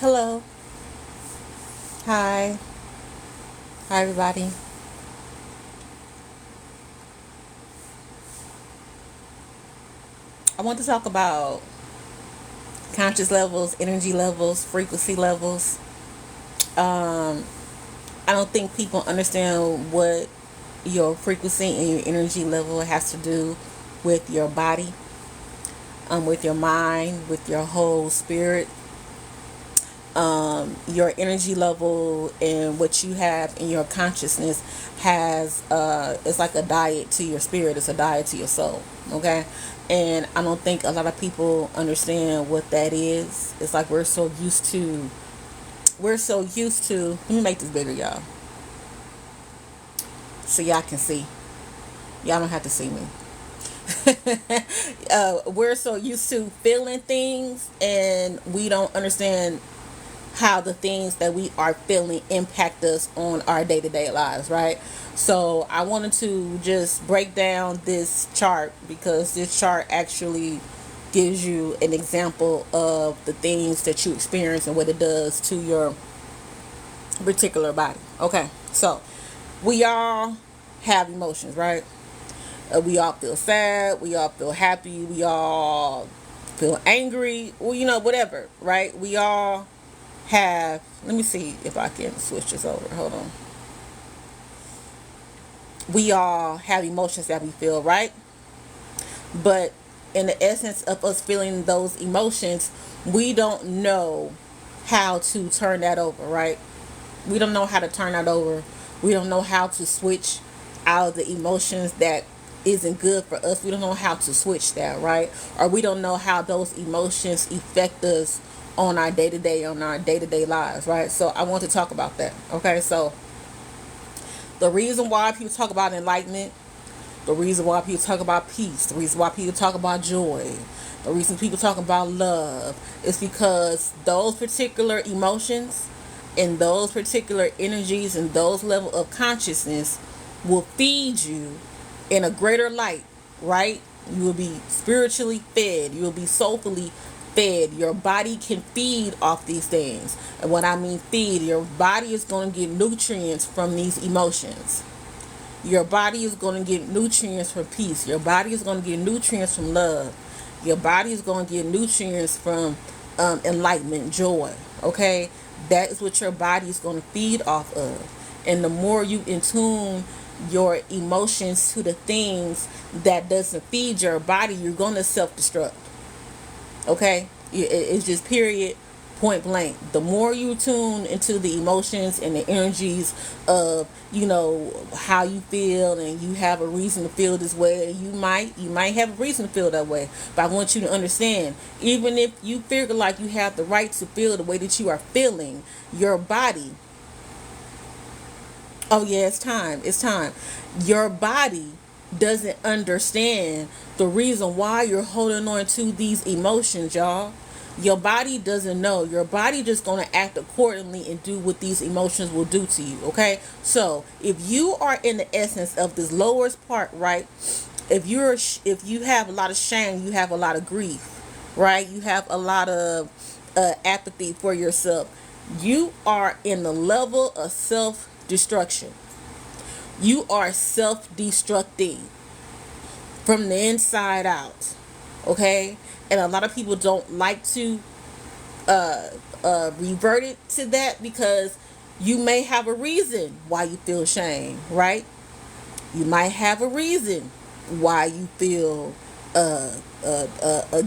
Hello. Hi. Hi, everybody. I want to talk about conscious levels, energy levels, frequency levels. Um, I don't think people understand what your frequency and your energy level has to do with your body, with your mind, with your whole spirit. Your energy level and what you have in your consciousness has it's like a diet to your spirit. It's a diet to your soul. Okay. And I don't think a lot of people understand what that is. It's like we're so used to let me make this bigger, y'all, so y'all can see. Y'all don't have to see me. We're so used to feeling things, and we don't understand how the things that we are feeling impact us on our day-to-day lives, right? So I wanted to just break down this chart because this chart actually gives you an example of the things that you experience and what it does to your particular body. Okay, so we all have emotions, right? We all feel sad, we all feel happy, we all feel angry, well, whatever, right? We all have, let me see if I can switch this over. Hold on. We all have emotions that we feel, right? But in the essence of us feeling those emotions, we don't know how to turn that over, right? We don't know how to turn that over. We don't know how to switch out of the emotions that isn't good for us. We don't know how to switch that, right? Or we don't know how those emotions affect us on our day-to-day lives, right? So I want to talk about that. Okay, so the reason why people talk about enlightenment, the reason why people talk about peace, the reason why people talk about joy, the reason people talk about love is because those particular emotions and those particular energies and those level of consciousness will feed you in a greater light, right? You will be spiritually fed. You will be soulfully fed. Your body can feed off these things. And when I mean feed, your body is going to get nutrients from these emotions. Your body is going to get nutrients from peace. Your body is going to get nutrients from love. Your body is going to get nutrients from enlightenment, joy. Okay? That is what your body is going to feed off of. And the more you intune your emotions to the things that doesn't feed your body, you're going to self-destruct. Okay, it's just period, point blank. The more you tune into the emotions and the energies of how you feel, and you have a reason to feel this way, you might have a reason to feel that way, but I want you to understand, even if you feel like you have the right to feel the way that you are feeling, your body, oh yeah, it's time, your body doesn't understand the reason why you're holding on to these emotions, y'all. Your body doesn't know. Your body just gonna act accordingly and do what these emotions will do to you. Okay, so if you are in the essence of this lowest part, right? If you have a lot of shame, you have a lot of grief, right? You have a lot of apathy for yourself. You are in the level of self destruction. You are self destructing from the inside out. Okay? And a lot of people don't like to revert it to that because you may have a reason why you feel shame, right? You might have a reason why you feel a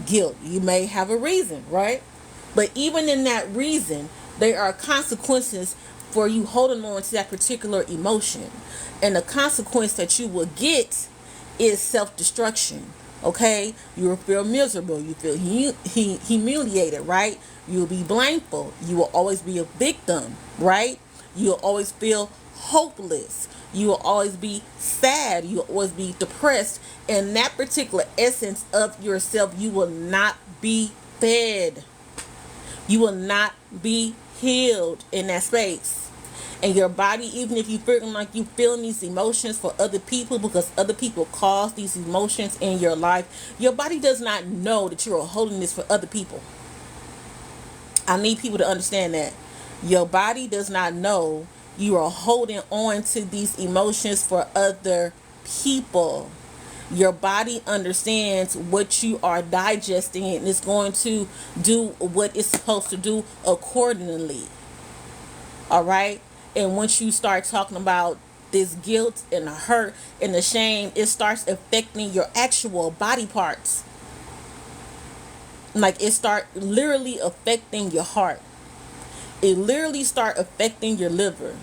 guilt. You may have a reason, right? But even in that reason, there are consequences for you holding on to that particular emotion. And the consequence that you will get is self-destruction. Okay, you will feel miserable, you feel humiliated, right? You'll be blameful, you will always be a victim, right? You'll always feel hopeless, you will always be sad, you'll always be depressed. In that particular essence of yourself, you will not be fed, you will not be healed in that space. And your body, even if you feeling like you feeling these emotions for other people because other people cause these emotions in your life, your body does not know that you are holding this for other people. I need people to understand that your body does not know you are holding on to these emotions for other people. Your body understands what you are digesting and it's going to do what it's supposed to do accordingly. All right? And once you start talking about this guilt and the hurt and the shame, it starts affecting your actual body parts. Like it start literally affecting your heart. It literally start affecting your liver.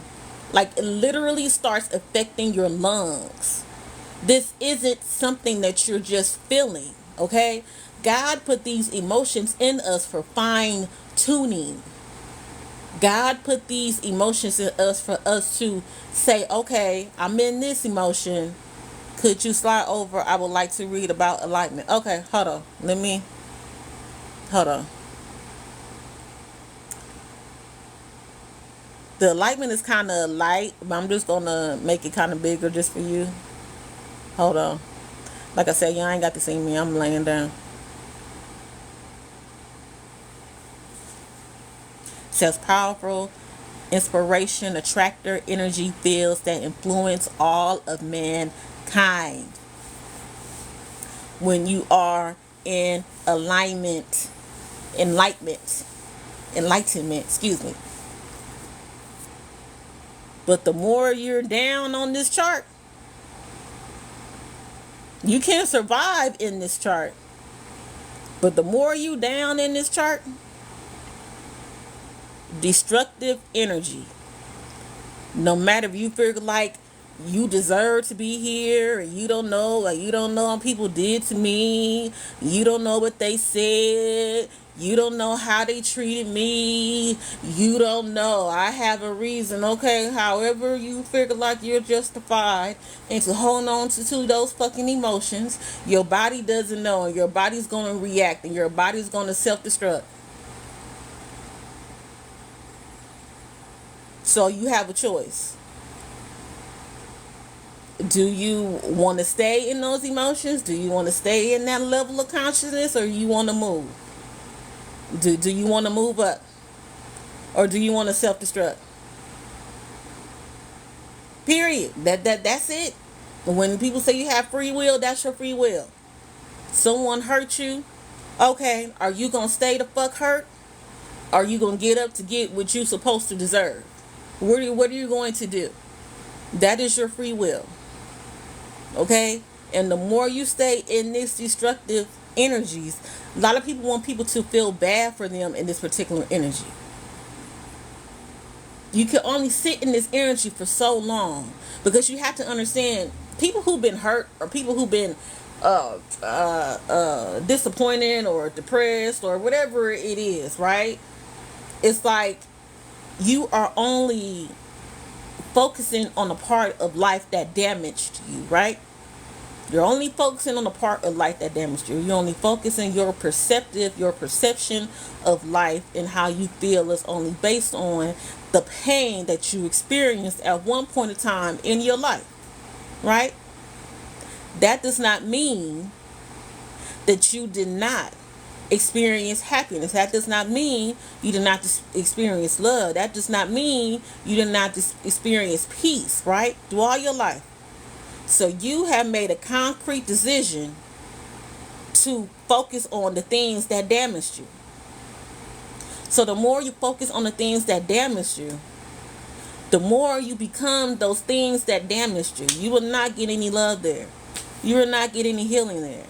Like it literally starts affecting your lungs. This isn't something that you're just feeling, okay? God put these emotions in us for fine tuning. God put these emotions in us for us to say, okay, I'm in this emotion. Could you slide over? I would like to read about enlightenment. Okay, hold on. Hold on. The enlightenment is kind of light, but I'm just going to make it kind of bigger just for you. Hold on. Like I said, y'all ain't got to see me. I'm laying down. It says powerful inspiration, attractor, energy fields that influence all of mankind. When you are in alignment, enlightenment, excuse me. But the more you're down on this chart, you can't survive in this chart. But the more you down in this chart, destructive energy. No matter if you feel like you deserve to be here, and you don't know, like you don't know what people did to me, you don't know what they said, you don't know how they treated me, you don't know. I have a reason, okay? However, you figure like you're justified into holding on to those fucking emotions, your body doesn't know, and your body's gonna react, and your body's gonna self-destruct. So you have a choice. Do you want to stay in those emotions? Do you want to stay in that level of consciousness, or you want to move? Do you want to move up, or do you want to self-destruct? Period. That's it. When people say you have free will, that's your free will. Someone hurt you. Okay, are you gonna stay the fuck hurt? Or are you gonna get up to get what you're supposed to deserve? What are you going to do? That is your free will. Okay? And the more you stay in this destructive energies, a lot of people want people to feel bad for them in this particular energy. You can only sit in this energy for so long, because you have to understand, people who've been hurt or people who've been disappointed or depressed or whatever it is, right? It's like you are only focusing on a part of life that damaged you, right? You're only focusing on the part of life that damaged you. You're only focusing your perception of life and how you feel is only based on the pain that you experienced at one point in time in your life, right? That does not mean that you did not experience happiness. That does not mean you did not experience love. That does not mean you did not experience peace, right? Through all your life. So you have made a concrete decision to focus on the things that damaged you. So the more you focus on the things that damaged you, the more you become those things that damaged you. You will not get any love there. You will not get any healing there.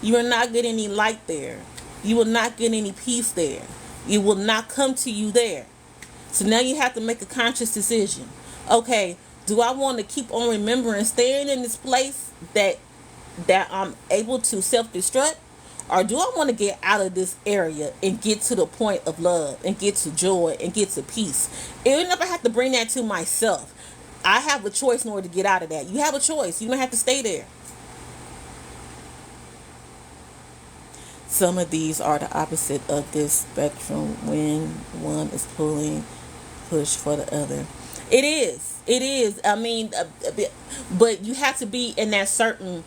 You will not get any light there. You will not get any peace there. It will not come to you there. So now you have to make a conscious decision. Okay, do I want to keep on remembering staying in this place that I'm able to self-destruct? Or do I want to get out of this area and get to the point of love and get to joy and get to peace? Even if I have to bring that to myself, I have a choice in order to get out of that. You have a choice. You don't have to stay there. Some of these are the opposite of this spectrum when one is push for the other. It is. It is. I mean, but you have to be in that certain.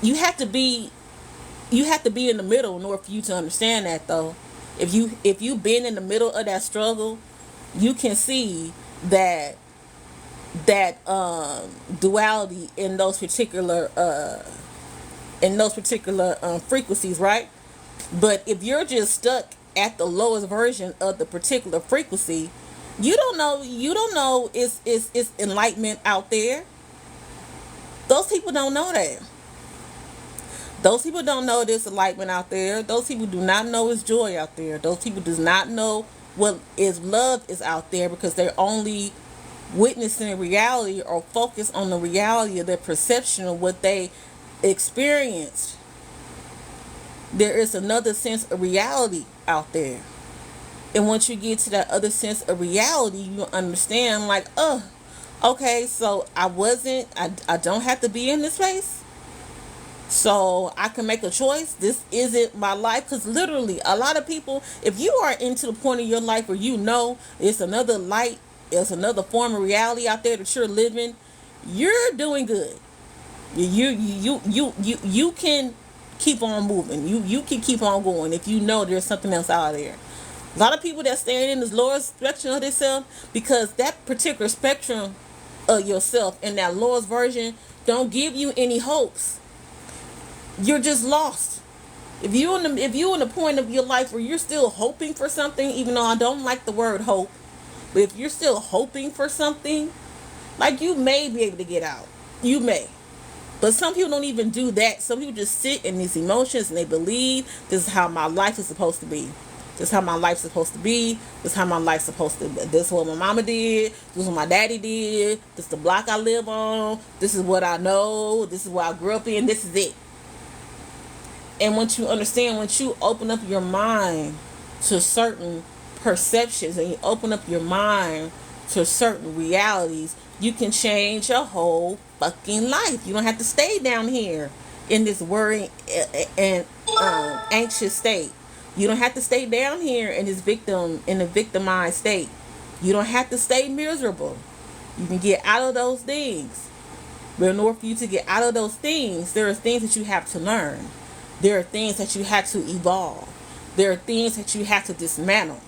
You have to be in the middle in order for you to understand that, though. If you've been in the middle of that struggle, you can see that duality in those particular frequencies, right? But if you're just stuck at the lowest version of the particular frequency, you don't know it's enlightenment out there. Those people don't know that. Those people don't know there's enlightenment out there. Those people do not know it's joy out there. Those people do not know what is love is out there, because they're only witnessing reality or focus on the reality of their perception of what they experienced. There is another sense of reality out there. And once you get to that other sense of reality, you understand, like, okay, so I don't have to be in this place. So I can make a choice. This isn't my life. Because literally, a lot of people, if you are into the point of your life where you know it's another light, it's another form of reality out there that you're living, you're doing good. You can keep on moving. You can keep on going if you know there's something else out there. A lot of people that stand in this lower spectrum of themselves, because that particular spectrum of yourself and that lowest version don't give you any hopes. You're just lost. If you in the point of your life where you're still hoping for something, even though I don't like the word hope, but if you're still hoping for something, like, you may be able to get out. You may. But some people don't even do that. Some people just sit in these emotions and they believe this is how my life is supposed to be. This is how my life's supposed to be. This is how my life's supposed to be. This is what my mama did. This is what my daddy did. This is the block I live on. This is what I know. This is what I grew up in. This is it. And once you understand, once you open up your mind to certain perceptions and you open up your mind to certain realities, you can change your whole fucking life. You don't have to stay down here in this worry and anxious state. You don't have to stay down here in the victimized state. You don't have to stay miserable. You can get out of those things. But in order for you to get out of those things, there are things that you have to learn. There are things that you have to evolve. There are things that you have to dismantle.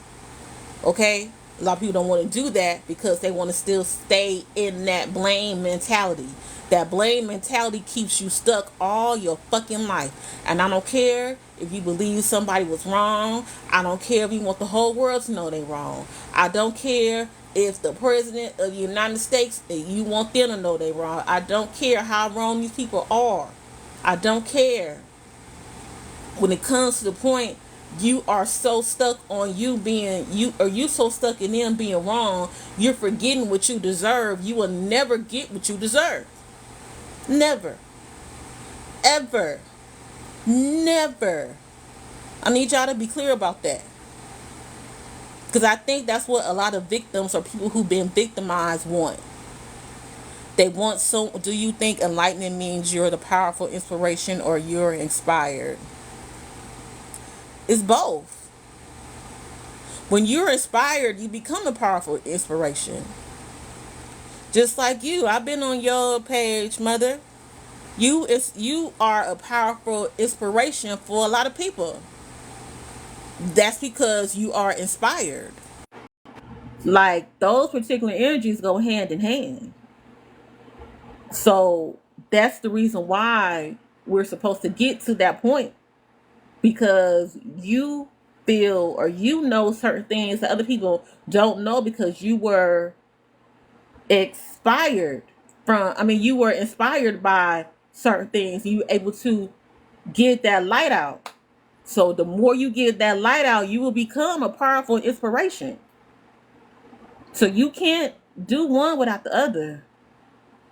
Okay? A lot of people don't want to do that because they want to still stay in that blame mentality. That blame mentality keeps you stuck all your fucking life. And I don't care if you believe somebody was wrong. I don't care if you want the whole world to know they're wrong. I don't care if the president of the United States, you want them to know they're wrong. I don't care how wrong these people are. I don't care. When it comes to the point you are so stuck on you being you, or you so stuck in them being wrong, you're forgetting what you deserve. You will never get what you deserve. Never. Ever. Never. I need y'all to be clear about that. Because I think that's what a lot of victims or people who've been victimized want. They want so. Do you think enlightenment means you're the powerful inspiration or you're inspired? It's both. When you're inspired, you become a powerful inspiration. Just like you. I've been on your page, mother. You are a powerful inspiration for a lot of people. That's because you are inspired. Like, those particular energies go hand in hand. So that's the reason why we're supposed to get to that point, because you feel or you know certain things that other people don't know, because you were expired you were inspired by certain things. You were able to get that light out. So the more you get that light out, you will become a powerful inspiration. So you can't do one without the other.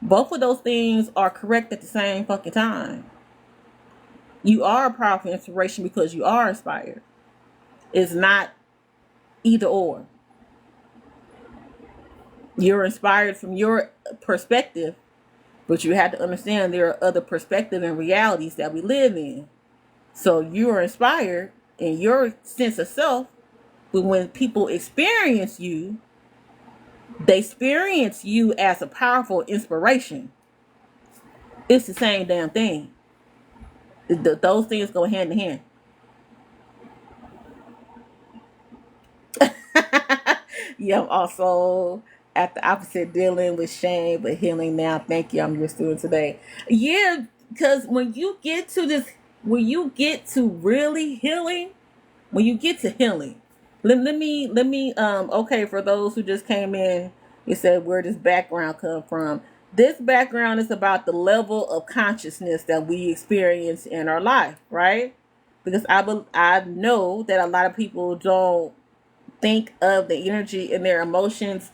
Both of those things are correct at the same fucking time. You are a powerful inspiration because you are inspired. It's not either or. You're inspired from your perspective, but you have to understand there are other perspectives and realities that we live in. So you are inspired in your sense of self, but when people experience you, they experience you as a powerful inspiration. It's the same damn thing. Those things go hand in hand. Yeah, I'm also at the opposite, dealing with shame but healing now. Thank you. I'm your student today. Yeah, because when you get to really healing, when you get to healing, let me okay, for those who just came in, you said where does background come from? This background is about the level of consciousness that we experience in our life, right? Because I know that a lot of people don't think of the energy and their emotions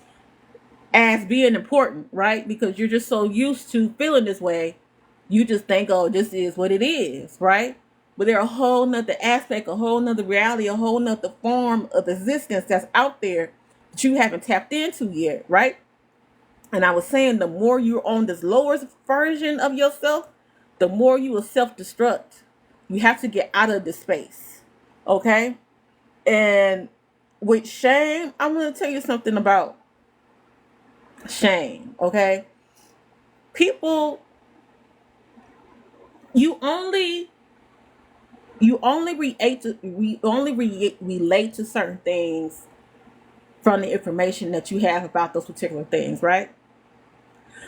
as being important, right? Because you're just so used to feeling this way, you just think, oh, this is what it is, right? But there are a whole nother aspect, a whole nother reality, a whole nother form of existence that's out there that you haven't tapped into yet, right? And I was saying, the more you're on this lowest version of yourself, the more you will self-destruct. You have to get out of this space, okay? And with shame, I'm going to tell you something about shame, okay? People, you only relate to certain things from the information that you have about those particular things, right?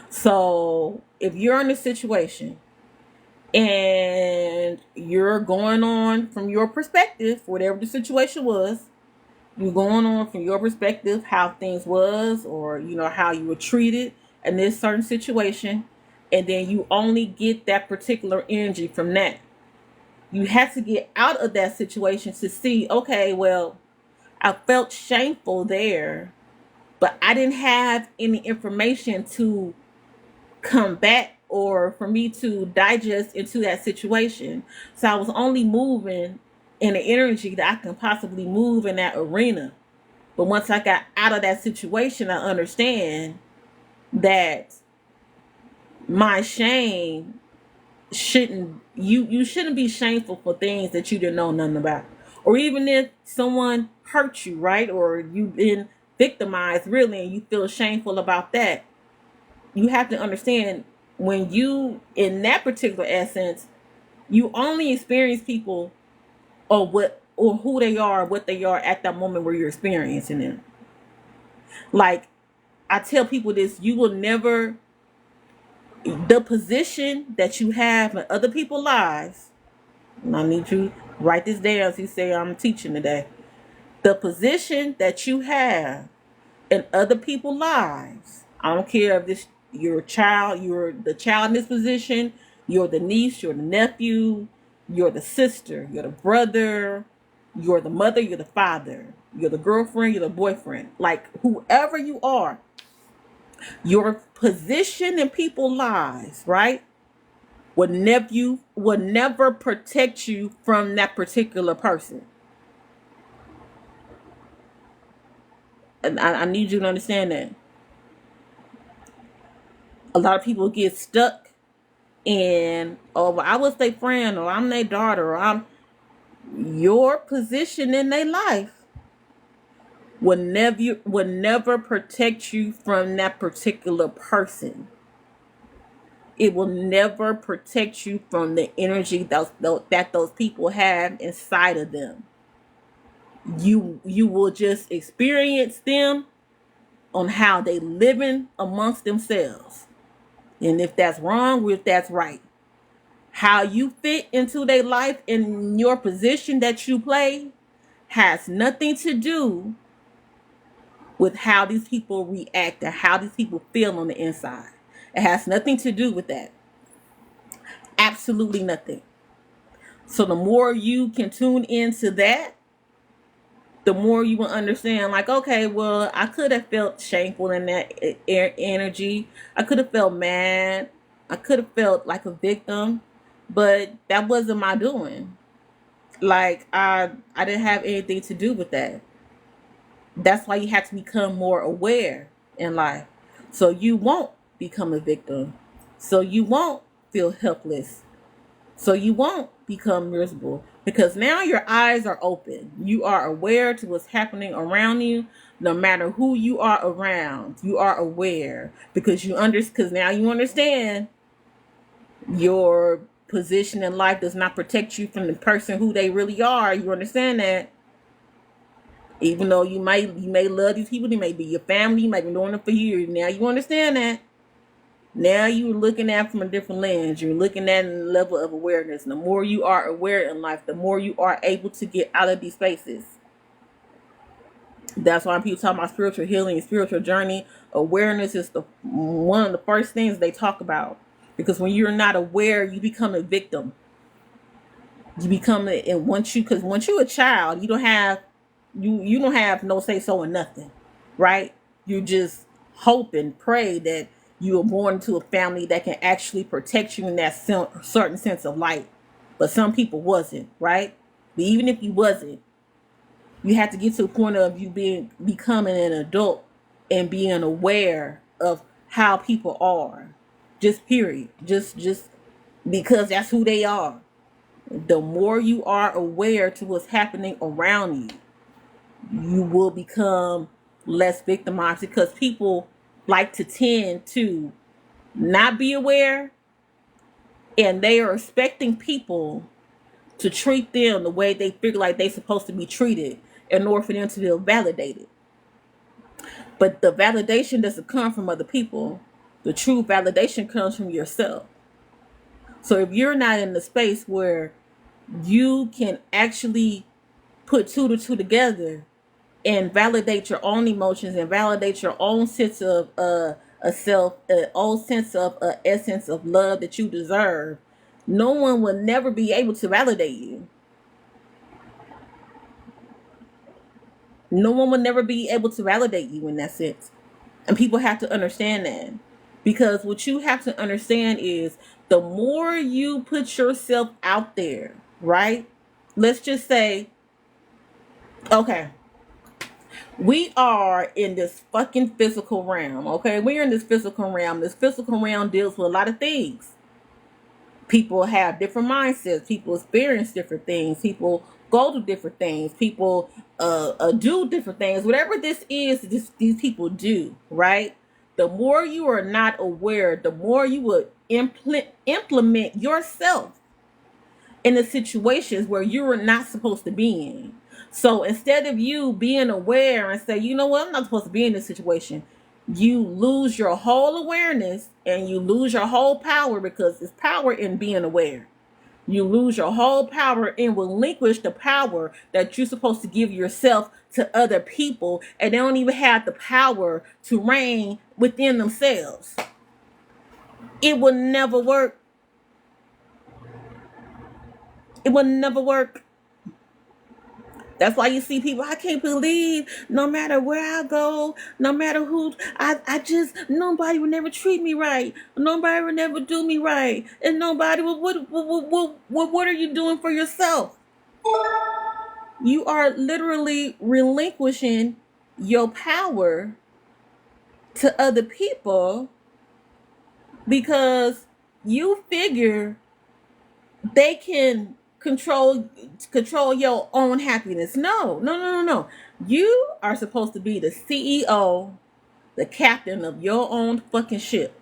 So if you're in a situation and you're going on from your perspective, whatever the situation was, you're going on from your perspective how things was, or how you were treated in this certain situation, and then you only get that particular energy from that. You have to get out of that situation to see, okay, well, I felt shameful there, but I didn't have any information to combat or for me to digest into that situation. So I was only moving in the energy that I can possibly move in that arena. But once I got out of that situation, I understand that my shame shouldn't you shouldn't be shameful for things that you didn't know nothing about. Or even if someone hurt you, right? Or you've been victimized really and you feel shameful about that. You have to understand, when you in that particular essence, you only experience people or who they are, what they are at that moment where you're experiencing them. Like, I tell people this, you will never, the position that you have in other people's lives, and I need you to write this down as you say I'm teaching today. The position that you have in other people's lives, I don't care if this you're a child, you're the child in this position, you're the niece, you're the nephew, you're the sister, you're the brother, you're the mother, you're the father, you're the girlfriend, you're the boyfriend, like whoever you are, your position in people's lives, right? Would never protect you from that particular person. And I need you to understand that. A lot of people get stuck in, oh, well, I was their friend, or I'm their daughter, or I'm your position in their life would never protect you from that particular person. It will never protect you from the energy that those people have inside of them. You will just experience them on how they living amongst themselves, and if that's wrong or if that's right. How you fit into their life and your position that you play has nothing to do with how these people react or how these people feel on the inside. It has nothing to do with that. Absolutely nothing. So the more you can tune into that, the more you will understand, like, okay, well, I could have felt shameful in that energy. I could have felt mad. I could have felt like a victim, but that wasn't my doing. Like, I didn't have anything to do with that. That's why you have to become more aware in life, so you won't become a victim, so you won't feel helpless, so you won't become miserable, because now your eyes are open. You are aware to what's happening around you. No matter who you are around, you are aware, because because now you understand your position in life does not protect you from the person who they really are. You understand that? Even though you may love these people, they may be your family, you might be knowing them for years. Now you understand that. Now you're looking at from a different lens. You're looking at a level of awareness. And the more you are aware in life, the more you are able to get out of these spaces. That's why people talk about spiritual healing, spiritual journey. Awareness is the one of the first things they talk about. Because when you're not aware, you become a victim. You become a, and once you're a child, you don't have no say so in nothing, right? You just hope and pray that you are born into a family that can actually protect you in that certain sense of light. But some people wasn't, right? But even if you wasn't, you have to get to the point of you becoming an adult and being aware of how people are. Just period. Just because that's who they are. The more you are aware to what's happening around you, you will become less victimized, because people like to tend to not be aware, and they are expecting people to treat them the way they feel like they're supposed to be treated in order for them to feel validated. But the validation doesn't come from other people. The true validation comes from yourself. So if you're not in the space where you can actually put two to two together and validate your own emotions and validate your own sense of a self, own sense of essence of love that you deserve, no one will never be able to validate you. No one will never be able to validate you in that sense. And people have to understand that. Because what you have to understand is the more you put yourself out there, right? Let's just say, okay, we are in this fucking physical realm, okay? We're in this physical realm. This physical realm deals with a lot of things. People have different mindsets. People experience different things. People go to different things. People do different things. Whatever this is, these people do, right? The more you are not aware, the more you would implement yourself in the situations where you are not supposed to be in. So instead of you being aware and say, you know what, I'm not supposed to be in this situation, you lose your whole awareness and you lose your whole power, because it's power in being aware. You lose your whole power and relinquish the power that you're supposed to give yourself to other people, and they don't even have the power to reign within themselves. It will never work. It will never work. That's why you see people, I can't believe no matter where I go, no matter who, I just, nobody will never treat me right. Nobody will never do me right. And nobody will, what are you doing for yourself? You are literally relinquishing your power to other people because you figure they can control your own happiness. No. You are supposed to be the CEO, the captain of your own fucking ship.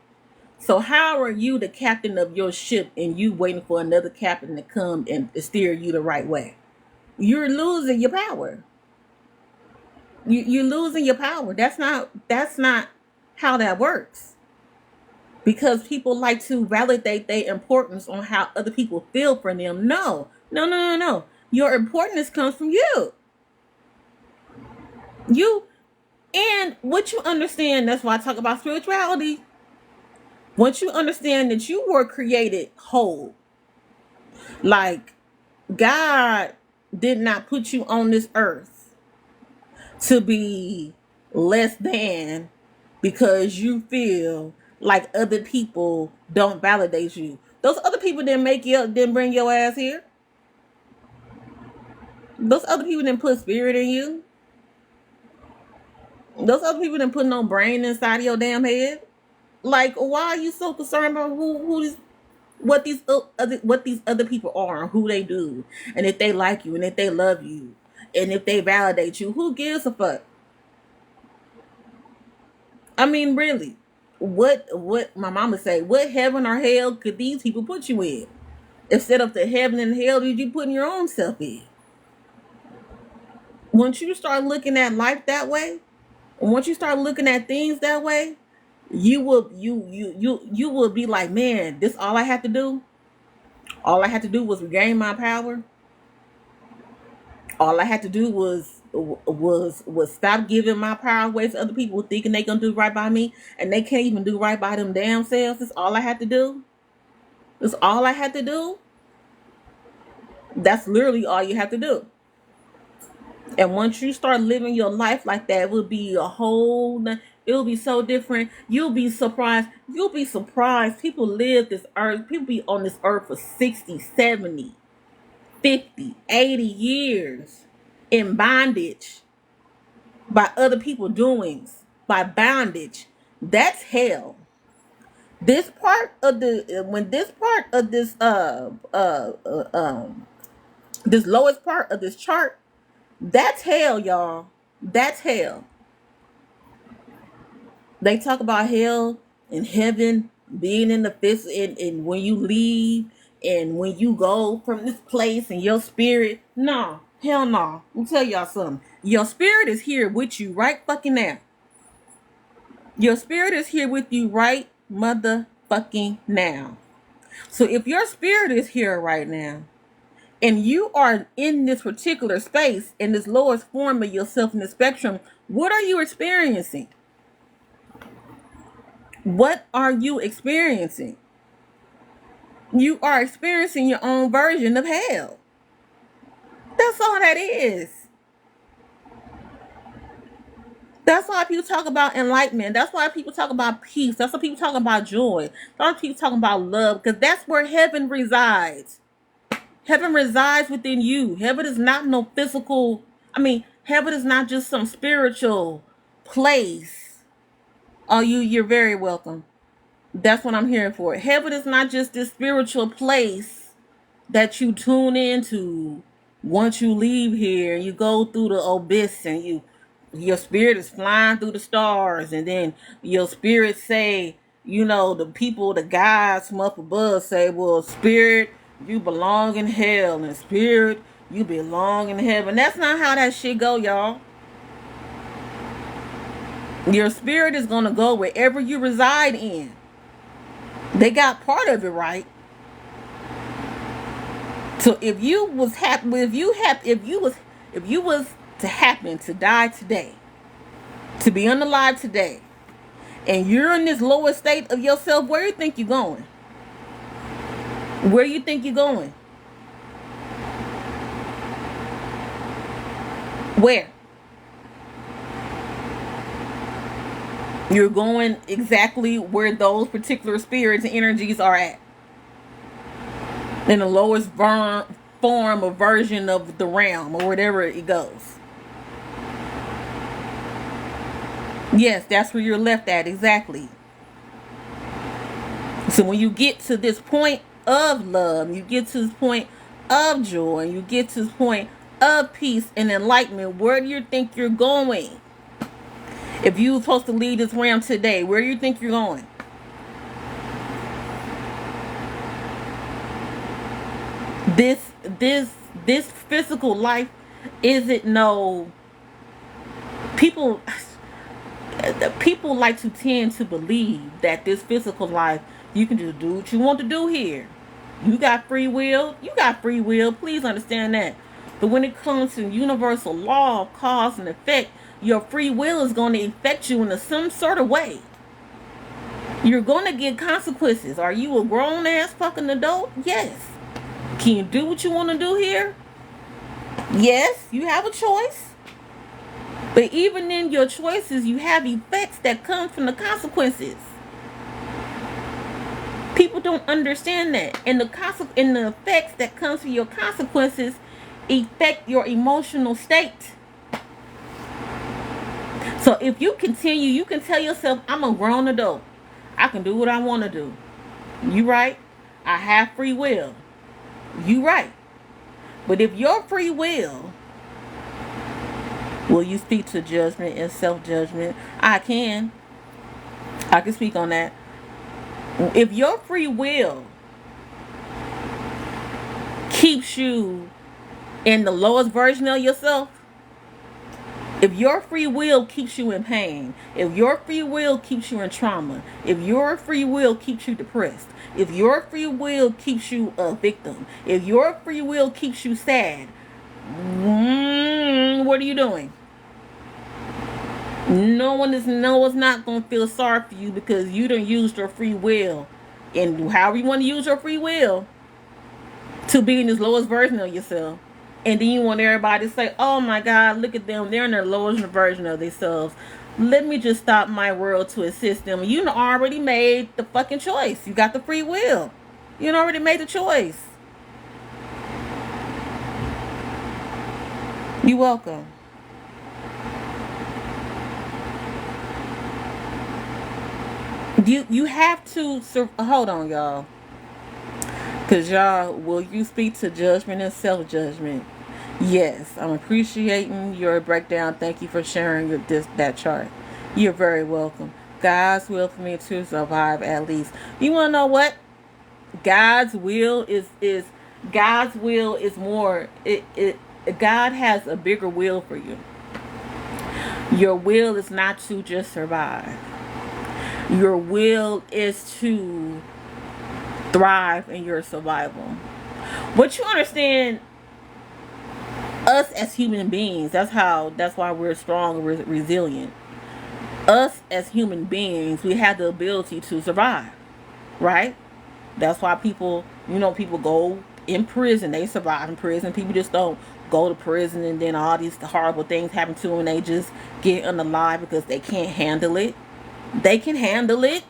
So how are you the captain of your ship and you waiting for another captain to come and steer you the right way? You're losing your power. You're losing your power. That's not how that works. Because people like to validate their importance on how other people feel for them. No. Your importance comes from you. You, and what you understand, that's why I talk about spirituality. Once you understand that you were created whole, like God did not put you on this earth to be less than because you feel like other people don't validate you. Those other people didn't bring your ass here. Those other people didn't put spirit in you. Those other people didn't put no brain inside of your damn head. Like, why are you so concerned about what these other people are and who they do, and if they like you and if they love you and if they validate you? Who gives a fuck? I mean, really, what my mama say? What heaven or hell could these people put you in? Instead of the heaven and hell did you put in your own self in? Once you start looking at life that way, once you start looking at things that way, you will be like, man, this all I had to do. All I had to do was regain my power. All I had to do was stop giving my power away to other people thinking they gonna do right by me, and they can't even do right by them damn selves. That's all I had to do. That's all I had to do. That's literally all you have to do. And once you start living your life like that, it will be a it'll be so different. You'll be surprised. You'll be surprised. People live this earth. People be on this earth for 60, 70, 50, 80 years in bondage by other people doings, by bondage. That's hell. This part of the when this part of this lowest part of this chart, that's hell, y'all. That's hell. They talk about hell and heaven being in the fist, and when you leave and when you go from this place and your spirit. No, hell no. Let me tell y'all something. Your spirit is here with you right fucking now. Your spirit is here with you right motherfucking now. So if your spirit is here right now, and you are in this particular space, in this lowest form of yourself in the spectrum, what are you experiencing? What are you experiencing? You are experiencing your own version of hell. That's all that is. That's why people talk about enlightenment. That's why people talk about peace. That's why people talk about joy. That's why people talk about love, because that's where heaven resides. Heaven resides within you. Heaven is not no physical. Heaven is not just some spiritual place. Oh, you're very welcome. That's what I'm here for. Heaven is not just this spiritual place that you tune into once you leave here. You go through the abyss and your spirit is flying through the stars, and then your spirit say, the people, the guys from up above say, well, spirit, you belong in hell, and spirit, you belong in heaven. That's not how that shit go, y'all. Your spirit is gonna go wherever you reside in. They got part of it right. So if you was to happen to die today, to be unalive today, and you're in this lowest state of yourself, where do you think you're going? Where you think you're going? Where? You're going exactly where those particular spirits and energies are at. In the lowest form or version of the realm, or whatever it goes. Yes, that's where you're left at, exactly. So when you get to this point of love, you get to this point of joy, and you get to this point of peace and enlightenment, where do you think you're going? If you're supposed to leave this realm today, where do you think you're going? This physical life isn't no. People like to tend to believe that this physical life, you can just do what you want to do here. You got free will. Please understand that. But when it comes to universal law of cause and effect, your free will is going to affect you in some sort of way. You're going to get consequences. Are you a grown ass fucking adult? Yes. Can you do what you want to do here? Yes, you have a choice. But even in your choices, you have effects that come from the consequences. People don't understand that. And the effects that comes from your consequences affect your emotional state. So if you continue, you can tell yourself, I'm a grown adult. I can do what I want to do. You right? I have free will. You right. But if your free will you speak to judgment and self-judgment? I can speak on that. If your free will keeps you in the lowest version of yourself, If your free will keeps you in pain, if your free will keeps you in trauma, if your free will keeps you depressed, if your free will keeps you a victim, if your free will keeps you sad, what are you doing? No one's not gonna feel sorry for you because you done used your free will, and however you want to use your free will to be in this lowest version of yourself. And then you want everybody to say, oh my God, look at them. They're in their lowest version of themselves. Let me just stop my world to assist them. You already made the fucking choice. You got the free will. You already made the choice. You're welcome. You have to hold on, y'all. Because y'all, will you speak to judgment and self-judgment? Yes, I'm appreciating your breakdown. Thank you for sharing that chart. You're very welcome. God's will for me to survive at least. You want to know what? God's will is God's will is more. God has a bigger will for you. Your will is not to just survive. Your will is to thrive in your survival. But you understand, us as human beings, that's why we're strong and resilient. Us as human beings, we have the ability to survive, right? That's why people go in prison, they survive in prison. People just don't go to prison and then all these horrible things happen to them and they just get unalive because they can't handle it. They can handle it,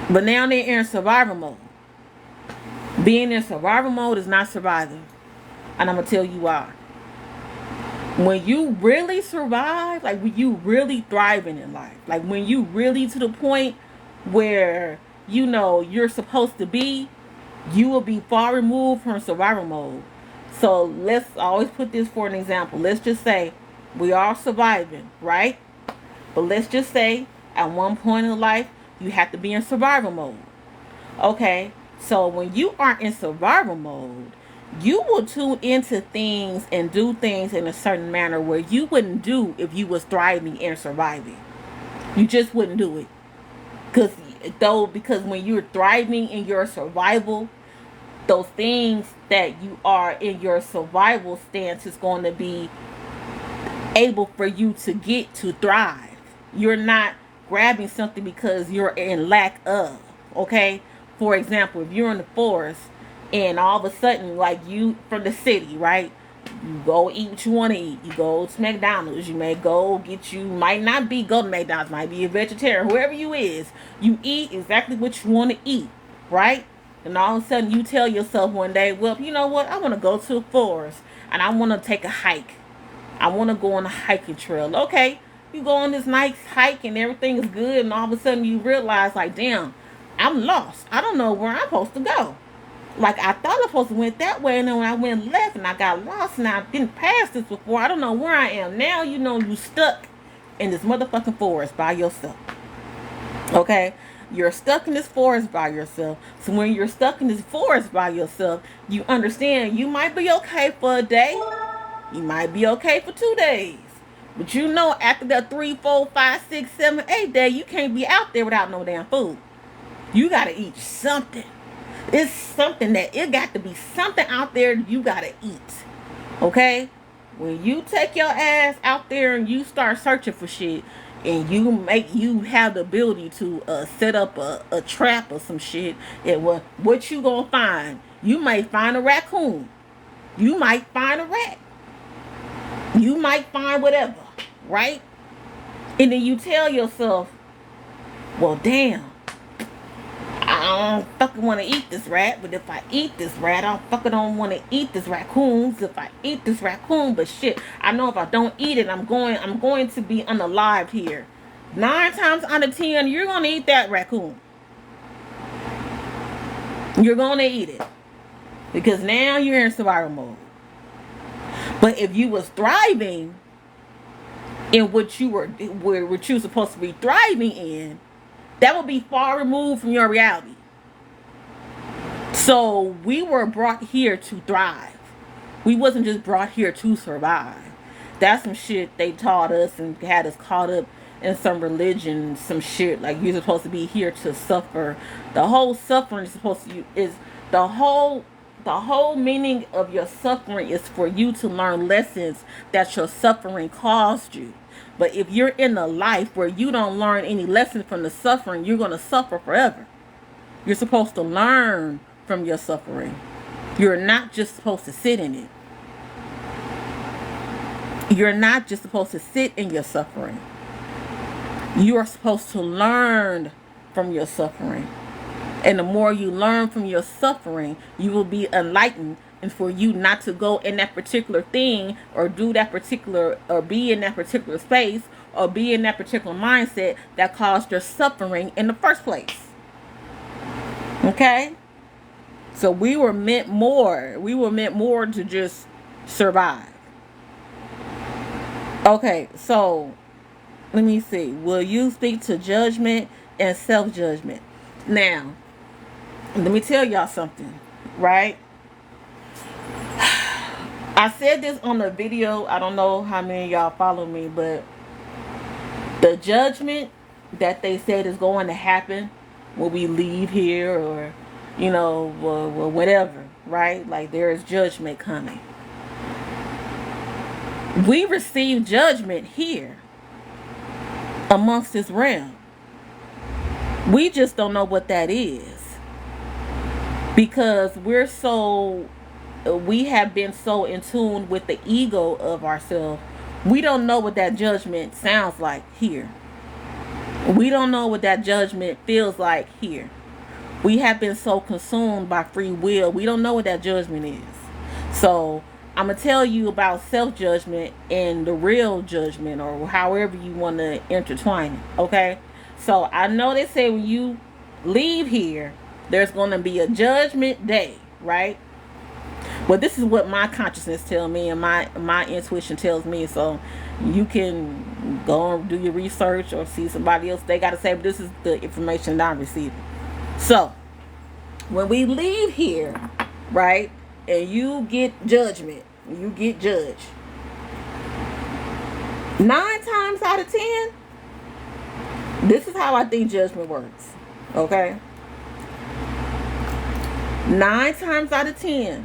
but now they're in survival mode. Being in survival mode is not surviving. And I'm going to tell you why. When you really survive, like when you really thriving in life, like when you really to the point where you're supposed to be, you will be far removed from survival mode. So let's always put this for an example. Let's just say we are surviving, right? But let's just say at one point in life, you have to be in survival mode. Okay, so when you are in survival mode, you will tune into things and do things in a certain manner where you wouldn't do if you was thriving and surviving. You just wouldn't do it. Because when you're thriving in your survival, those things that you are in your survival stance is going to be able for you to get to thrive. You're not grabbing something because you're in lack of. Okay? For example, if you're in the forest and all of a sudden, like you from the city, right? You go eat what you want to eat. You go to McDonald's. You may go might not be go to McDonald's, might be a vegetarian, whoever you is. You eat exactly what you want to eat, right? And all of a sudden you tell yourself one day, well, you know what? I want to go to the forest and I want to take a hike. I want to go on a hiking trail. Okay, you go on this nice hike and everything is good, and all of a sudden you realize, like, damn, I'm lost. I don't know where I'm supposed to go. Like, I thought I was supposed to went that way, and then when I went left and I got lost and I didn't pass this before, I don't know where I am. Now you stuck in this motherfucking forest by yourself. Okay? You're stuck in this forest by yourself. So when you're stuck in this forest by yourself, you understand you might be okay for a day. You might be okay for 2 days. But after that 3, 4, 5, 6, 7, 8 day, you can't be out there without no damn food. You gotta eat something. It's something it got to be something out there you gotta eat. Okay? When you take your ass out there and you start searching for shit, and you have the ability to set up a trap or some shit, and what you gonna find? You might find a raccoon. You might find a rat. You might find whatever, right? And then you tell yourself, well, damn, I don't fucking want to eat this rat, but if I eat this rat, I don't want to eat this raccoon. If I eat this raccoon, but shit, I know if I don't eat it, I'm going to be unalived here. 9 times out of 10, you're gonna eat that raccoon. You're gonna eat it because now you're in survival mode. But if you was thriving in what you were supposed to be thriving in, that would be far removed from your reality. So we were brought here to thrive. We wasn't just brought here to survive. That's some shit they taught us and had us caught up in some religion, some shit. Like, you're supposed to be here to suffer. The whole suffering is supposed to is the whole the whole meaning of your suffering is for you to learn lessons that your suffering caused you. But if you're in a life where you don't learn any lessons from the suffering, you're going to suffer forever. You're supposed to learn from your suffering. You're not just supposed to sit in it. You're not just supposed to sit in your suffering. You are supposed to learn from your suffering. And the more you learn from your suffering, you will be enlightened. And for you not to go in that particular thing or do that particular or be in that particular space or be in that particular mindset that caused your suffering in the first place. Okay? So we were meant more. We were meant more to just survive. Okay, so let me see. Will you speak to judgment and self-judgment? Now, let me tell y'all something, right? I said this on the video. I don't know how many of y'all follow me, but the judgment that they said is going to happen when we leave here or, whatever, right? Like, there is judgment coming. We receive judgment here amongst this realm. We just don't know what that is because we have been so in tune with the ego of ourselves. We don't know what that judgment sounds like here. We don't know what that judgment feels like here. We have been so consumed by free will. We don't know what that judgment is. So I'm going to tell you about self-judgment and the real judgment, or however you want to intertwine it, okay? So I know they say when you leave here, there's going to be a judgment day, right? Well, this is what my consciousness tells me and my intuition tells me. So you can go and do your research or see somebody else they got to say, but this is the information that I'm receiving. So when we leave here, right, and you get judgment, you get judged, 9 times out of 10, this is how I think judgment works, okay? 9 times out of 10,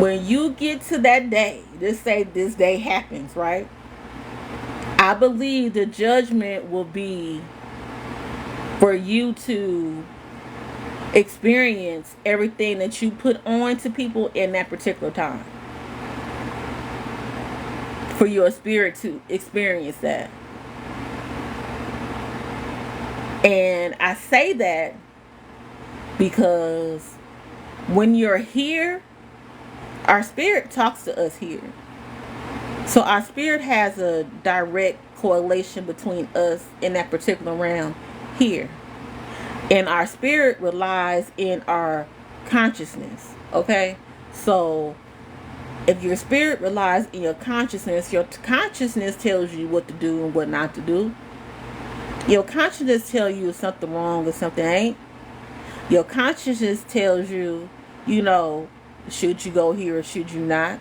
when you get to that day, let's say this day happens, right? I believe the judgment will be for you to experience everything that you put on to people in that particular time. For your spirit to experience that. And I say that because when you're here, our spirit talks to us here. So our spirit has a direct correlation between us in that particular realm here. And our spirit relies in our consciousness, okay? So if your spirit relies in your consciousness tells you what to do and what not to do. Your consciousness tells you if something wrong or something ain't. Your consciousness tells you, should you go here or should you not?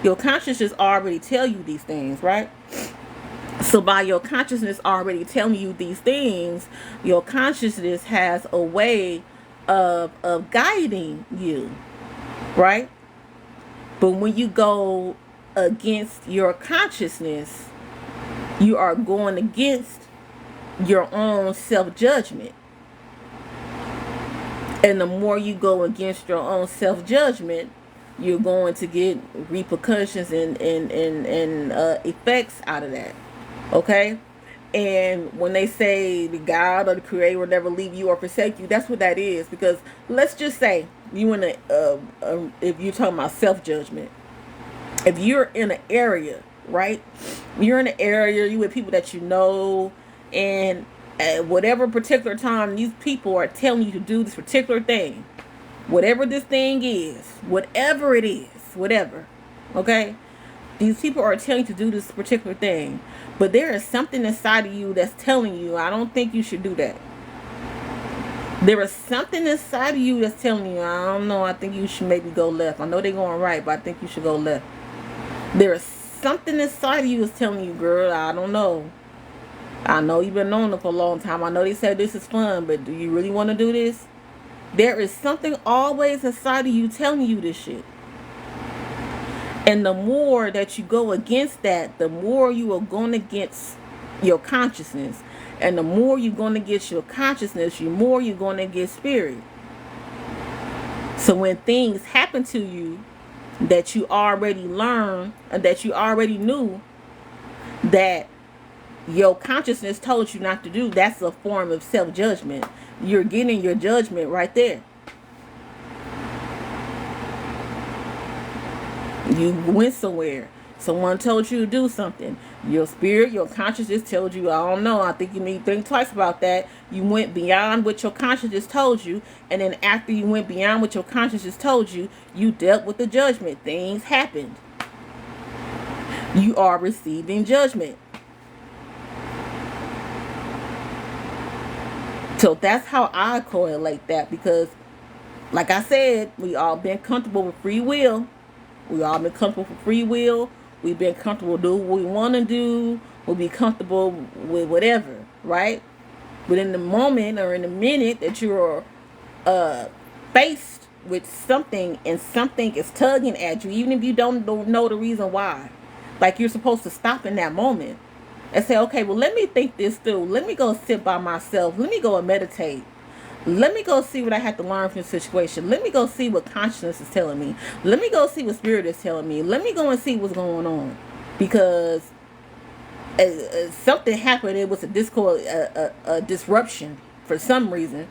Your consciousness already tell you these things, right? So by your consciousness already telling you these things, your consciousness has a way of guiding you, right? But when you go against your consciousness, you are going against your own self-judgment. And the more you go against your own self-judgment, you're going to get repercussions and effects out of that. Okay? And when they say the God or the Creator will never leave you or forsake you, that's what that is. Because let's just say you in if you're talking about self-judgment, if you're in an area, right? You're in an area, you with people that you know, and at whatever particular time these people are telling you to do this particular thing, whatever this thing is, whatever it is, whatever, okay? These people are telling you to do this particular thing, but there is something inside of you that's telling you, I don't think you should do that. There is something inside of you that's telling you, I don't know, I think you should maybe go left. I know they're going right, but I think you should go left. There is something inside of you is telling you, girl, I don't know. I know you've been knowing them for a long time. I know they said this is fun, but do you really want to do this? There is something always inside of you telling you this shit. And the more that you go against that, the more you are going against your consciousness. And the more you're going to get your consciousness, the more you're going to get spirit. So when things happen to you that you already learned and that you already knew that your consciousness told you not to do, that's a form of self-judgment. You're getting your judgment right there. You went somewhere. Someone told you to do something. Your spirit, your consciousness told you, I don't know, I think you need to think twice about that. You went beyond what your consciousness told you. And then after you went beyond what your consciousness told you, you dealt with the judgment. Things happened. You are receiving judgment. So that's how I correlate that, because like I said, we all been comfortable with free will. We all been comfortable with free will. We've been comfortable doing what we want to do. We'll be comfortable with whatever, right? But in the moment or in the minute that you're faced with something and something is tugging at you, even if you don't know the reason why, like you're supposed to stop in that moment and say, okay, well, let me think this through. Let me go sit by myself. Let me go and meditate. Let me go see what I have to learn from the situation. Let me go see what consciousness is telling me. Let me go see what spirit is telling me. Let me go and see what's going on. Because something happened. It was a disruption for some reason.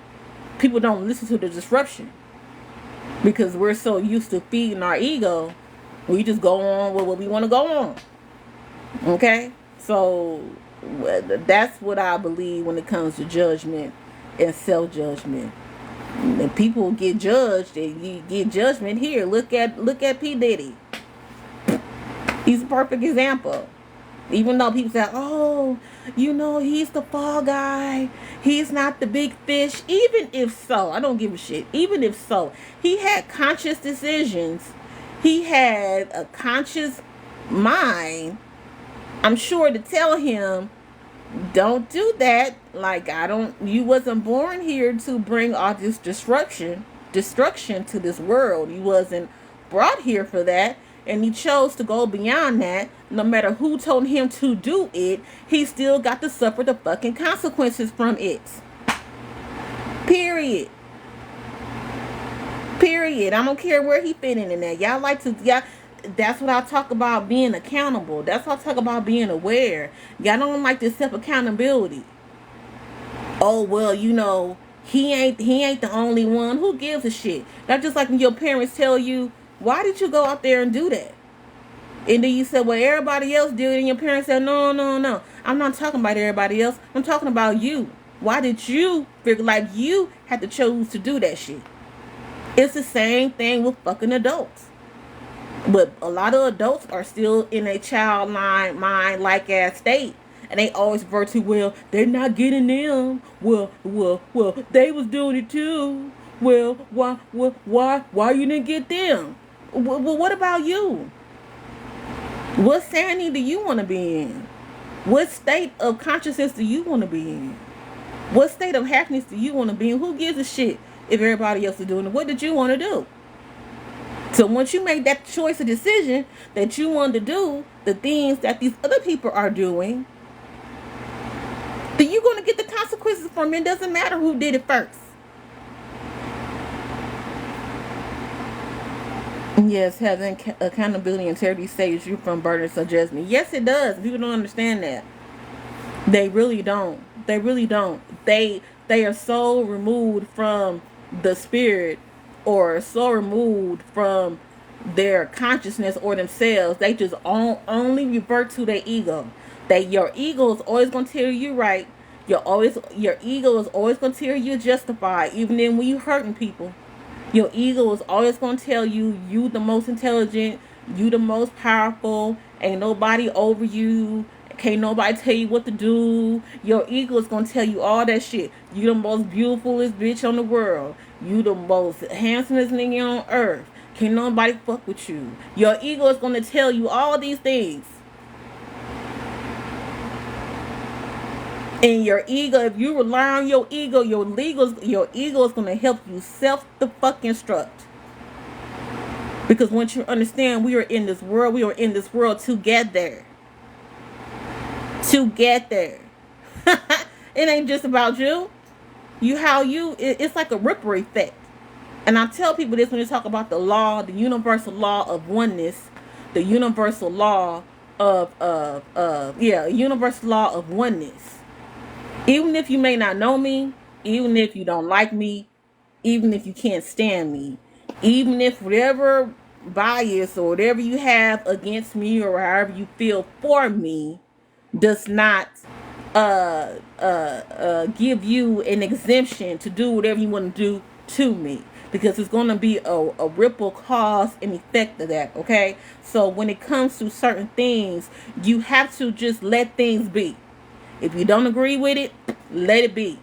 People don't listen to the disruption because we're so used to feeding our ego. We just go on with what we want to go on. Okay? So that's what I believe when it comes to judgment and self-judgment. And people get judged, they get judgment here. Look at P. Diddy. He's a perfect example. Even though people say, oh, he's the fall guy, he's not the big fish. Even if so, I don't give a shit. Even if so, he had conscious decisions. He had a conscious mind, I'm sure, to tell him, don't do that. Like, you wasn't born here to bring all this destruction to this world. You wasn't brought here for that. And he chose to go beyond that. No matter who told him to do it, he still got to suffer the fucking consequences from it. Period. I don't care where he fit in that. Y'all, that's what I talk about, being accountable. That's what I talk about, being aware. Y'all don't like this self-accountability. Oh, well, he ain't the only one. Who gives a shit? That's just like when your parents tell you, why did you go out there and do that? And then you said, well, everybody else did it. And your parents said, no. I'm not talking about everybody else. I'm talking about you. Why did you feel like you had to choose to do that shit? It's the same thing with fucking adults. But a lot of adults are still in a childlike mind-like ass state. And they always revert to, well, they're not getting them. Well, they was doing it too. Well, why you didn't get them? Well, what about you? What sanity do you want to be in? What state of consciousness do you want to be in? What state of happiness do you want to be in? Who gives a shit if everybody else is doing it? What did you want to do? So once you make that choice or decision that you want to do the things that these other people are doing, then you're going to get the consequences from it. It doesn't matter who did it first. Yes, having accountability and integrity saves you from burdens of judgment. Yes, it does. People don't understand that. They really don't. They are so removed from the spirit, or so removed from their consciousness or themselves. They just only revert to their ego. That your ego is always going to tell you right. Your ego is always going to tell you justified, even then when you hurting people. Your ego is always going to tell you the most intelligent, you the most powerful, ain't nobody over you, can't nobody tell you what to do. Your ego is going to tell you all that shit. You the most beautifulest bitch on the world. You the most handsomest nigga on earth. Can't nobody fuck with you. Your ego is going to tell you all these things. And your ego, if you rely on your ego is going to help you self the fucking struct. Because once you understand we are in this world together. Together. It ain't just about you. It's like a ripple effect. And I tell people this when they talk about the law, the universal law of oneness, the universal law universal law of oneness. Even if you may not know me, even if you don't like me, even if you can't stand me, even if whatever bias or whatever you have against me or however you feel for me does not give you an exemption to do whatever you want to do to me, because it's going to be a ripple cause and effect of that. Okay, so when it comes to certain things, you have to just let things be. If you don't agree with it, let it be.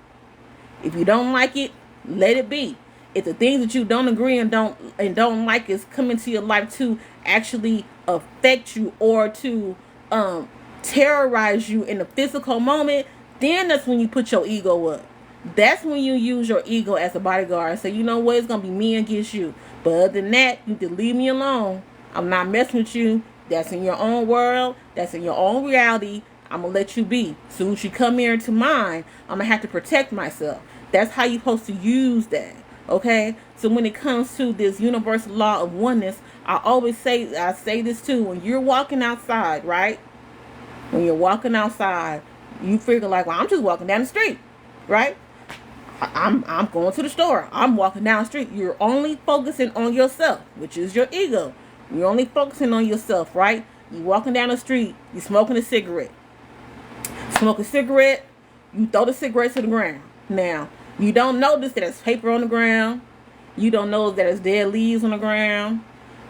If you don't like it, let it be. If the things that you don't agree and don't like is coming to your life to actually affect you or to terrorize you in a physical moment, then that's when you put your ego up. That's when you use your ego as a bodyguard and say, you know what, it's gonna be me against you. But other than that, you can leave me alone. I'm not messing with you. That's in your own world. That's in your own reality. I'm gonna let you be. As soon as you come here into mine, I'm gonna have to protect myself. That's how you're supposed to use that. Okay? So when it comes to this universal law of oneness, I say this too, when you're walking outside, right? When you're walking outside, you figure like, well, I'm just walking down the street, right? I'm going to the store. I'm walking down the street. You're only focusing on yourself, which is your ego. You're only focusing on yourself, right? You're walking down the street. You're smoking a cigarette. Smoke a cigarette. You throw the cigarette to the ground. Now, you don't notice that there's paper on the ground. You don't know that there's dead leaves on the ground.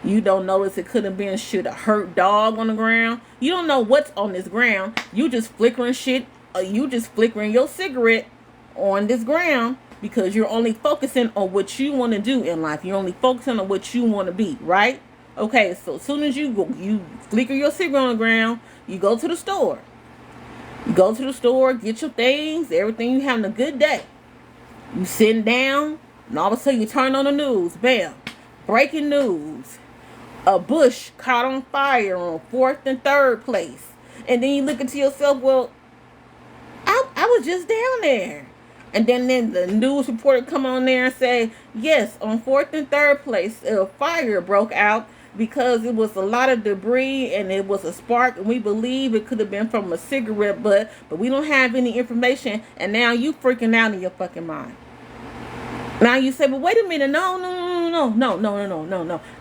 You don't notice it could have been a hurt dog on the ground. You don't know what's on this ground. You just flickering shit. You just flickering your cigarette on this ground because you're only focusing on what you want to do in life. You're only focusing on what you want to be, right? Okay, so as soon as you flicker your cigarette on the ground, you go to the store. You go to the store, get your things, everything. You having a good day. You sitting down, and all of a sudden you turn on the news. Bam, breaking news. A bush caught on fire on 4th and 3rd place. And then you look into yourself, well, I was just down there. And then the news reporter come on there and say, yes, on 4th and 3rd place, a fire broke out because it was a lot of debris and it was a spark. And we believe it could have been from a cigarette butt, but we don't have any information. And now you freaking out in your fucking mind. Now you say, but wait a minute, no.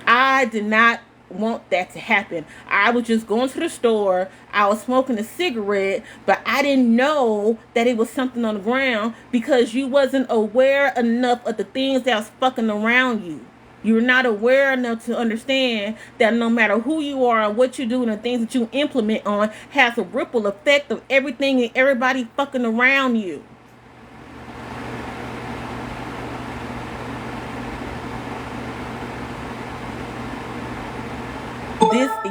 I did not want that to happen. I was just going to the store. I was smoking a cigarette, but I didn't know that it was something on the ground because you wasn't aware enough of the things that was fucking around you. You're not aware enough to understand that no matter who you are and what you do and the things that you implement on has a ripple effect of everything and everybody fucking around you.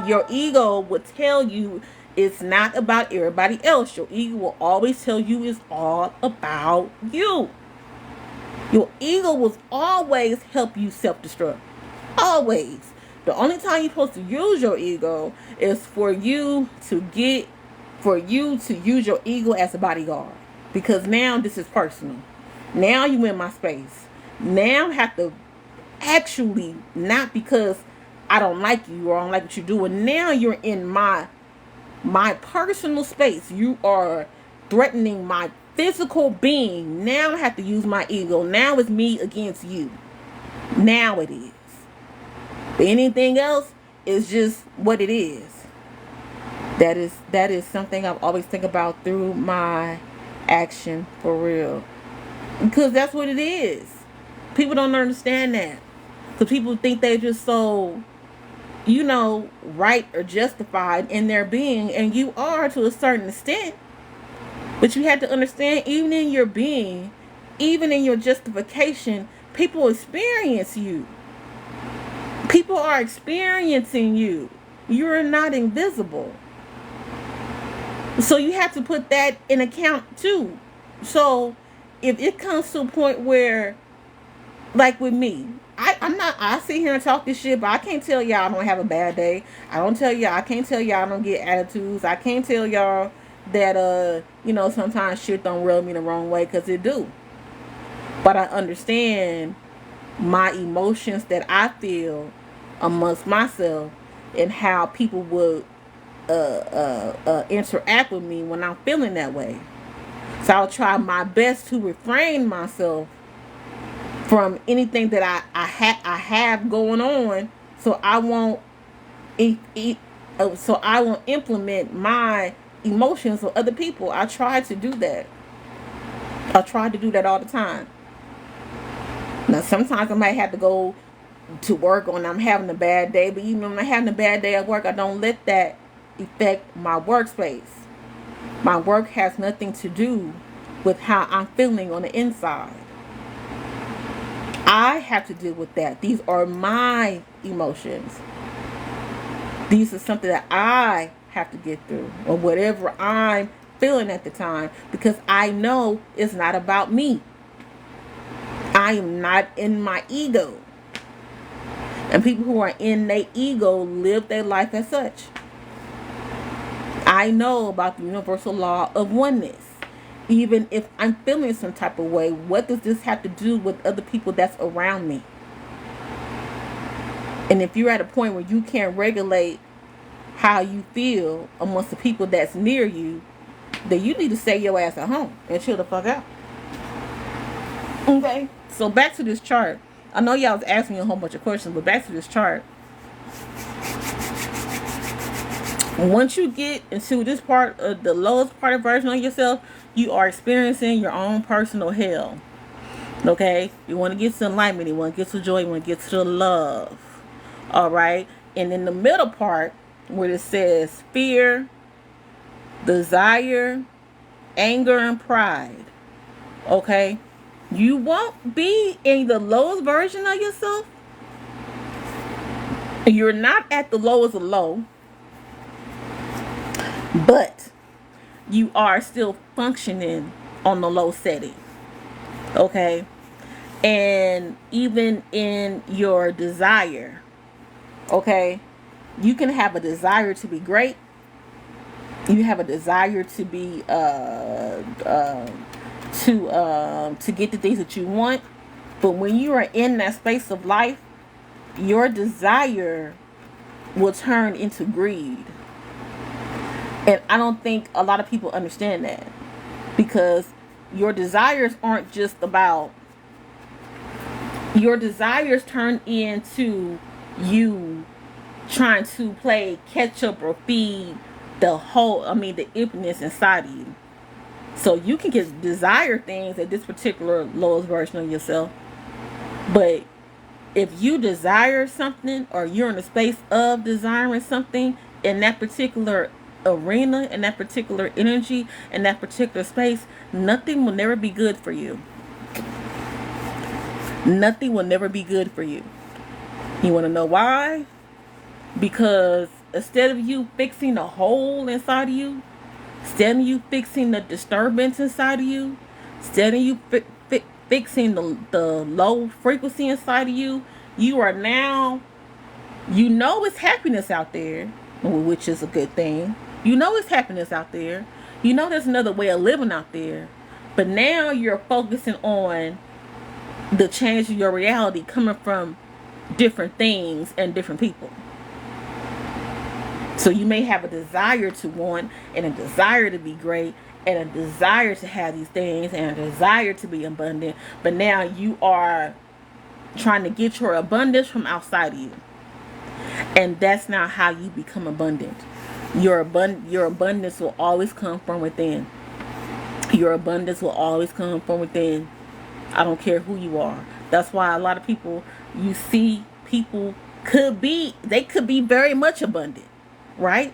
Your ego will tell you it's not about everybody else. Your ego will always tell you it's all about you. Your ego will always help you self-destruct. Always. The only time you're supposed to use your ego is for you to use your ego as a bodyguard. Because now this is personal. Now you in my space. Now I have to actually, not because I don't like you or I don't like what you do, and now you're in my personal space. You are threatening my physical being. Now I have to use my ego. Now it's me against you. Now it is. But anything else is just what it is. That is something I've always think about through my action, for real. Because that's what it is. People don't understand that. Because people think they're just so, right or justified in their being, and you are to a certain extent. But you have to understand, even in your being, even in your justification, people experience you. People are experiencing you. You're not invisible. So you have to put that in account too. So if it comes to a point where, like with me, I'm not, I sit here and talk this shit, but I can't tell y'all I don't have a bad day. I can't tell y'all I don't get attitudes. I can't tell y'all that, sometimes shit don't rub me the wrong way, because it do. But I understand my emotions that I feel amongst myself, and how people would interact with me when I'm feeling that way. So I'll try my best to refrain myself from anything that I have going on, so I won't so I won't implement my emotions on other people. I try to do that. I try to do that all the time. Now sometimes I might have to go to work when I'm having a bad day, but even when I'm having a bad day at work, I don't let that affect my workspace. My work has nothing to do with how I'm feeling on the inside. I have to deal with that. These are my emotions. These are something that I have to get through, or whatever I'm feeling at the time, because I know it's not about me. I am not in my ego. And people who are in their ego live their life as such. I know about the universal law of oneness. Even if I'm feeling some type of way, what does this have to do with other people that's around me? And if you're at a point where you can't regulate how you feel amongst the people that's near you, then you need to stay your ass at home and chill the fuck out. Okay? So back to this chart. I know y'all was asking me a whole bunch of questions, but back to this chart. Once you get into this part of the lowest part of version of yourself, you are experiencing your own personal hell. Okay? You want to get to enlightenment, you want to get to joy, you want to get to love. Alright? And in the middle part, where it says fear, desire, anger, and pride. Okay? You won't be in the lowest version of yourself. You're not at the lowest of low. But you are still functioning on the low setting. Okay? And even in your desire, okay, you can have a desire to be great. You have a desire to be to get the things that you want. But when you are in that space of life, your desire will turn into greed. And I don't think a lot of people understand that, because your desires aren't just about, your desires turn into you trying to play catch up or feed the emptiness inside of you. So you can get desire things at this particular lowest version of yourself, but if you desire something, or you're in a space of desiring something in that particular arena, in that particular energy, in that particular space, nothing will never be good for you. Nothing will never be good for you. You want to know why? Because instead of you fixing the hole inside of you, instead of you fixing the disturbance inside of you, instead of you fixing the low frequency inside of you, you are now, you know it's happiness out there, which is a good thing. You know it's happiness out there. You know there's another way of living out there. But now you're focusing on the change of your reality coming from different things and different people. So you may have a desire to want, and a desire to be great, and a desire to have these things, and a desire to be abundant. But now you are trying to get your abundance from outside of you. And that's not how you become abundant. Your abundance will always come from within. Your abundance will always come from within. I don't care who you are. That's why a lot of people, you see people could be very much abundant, right?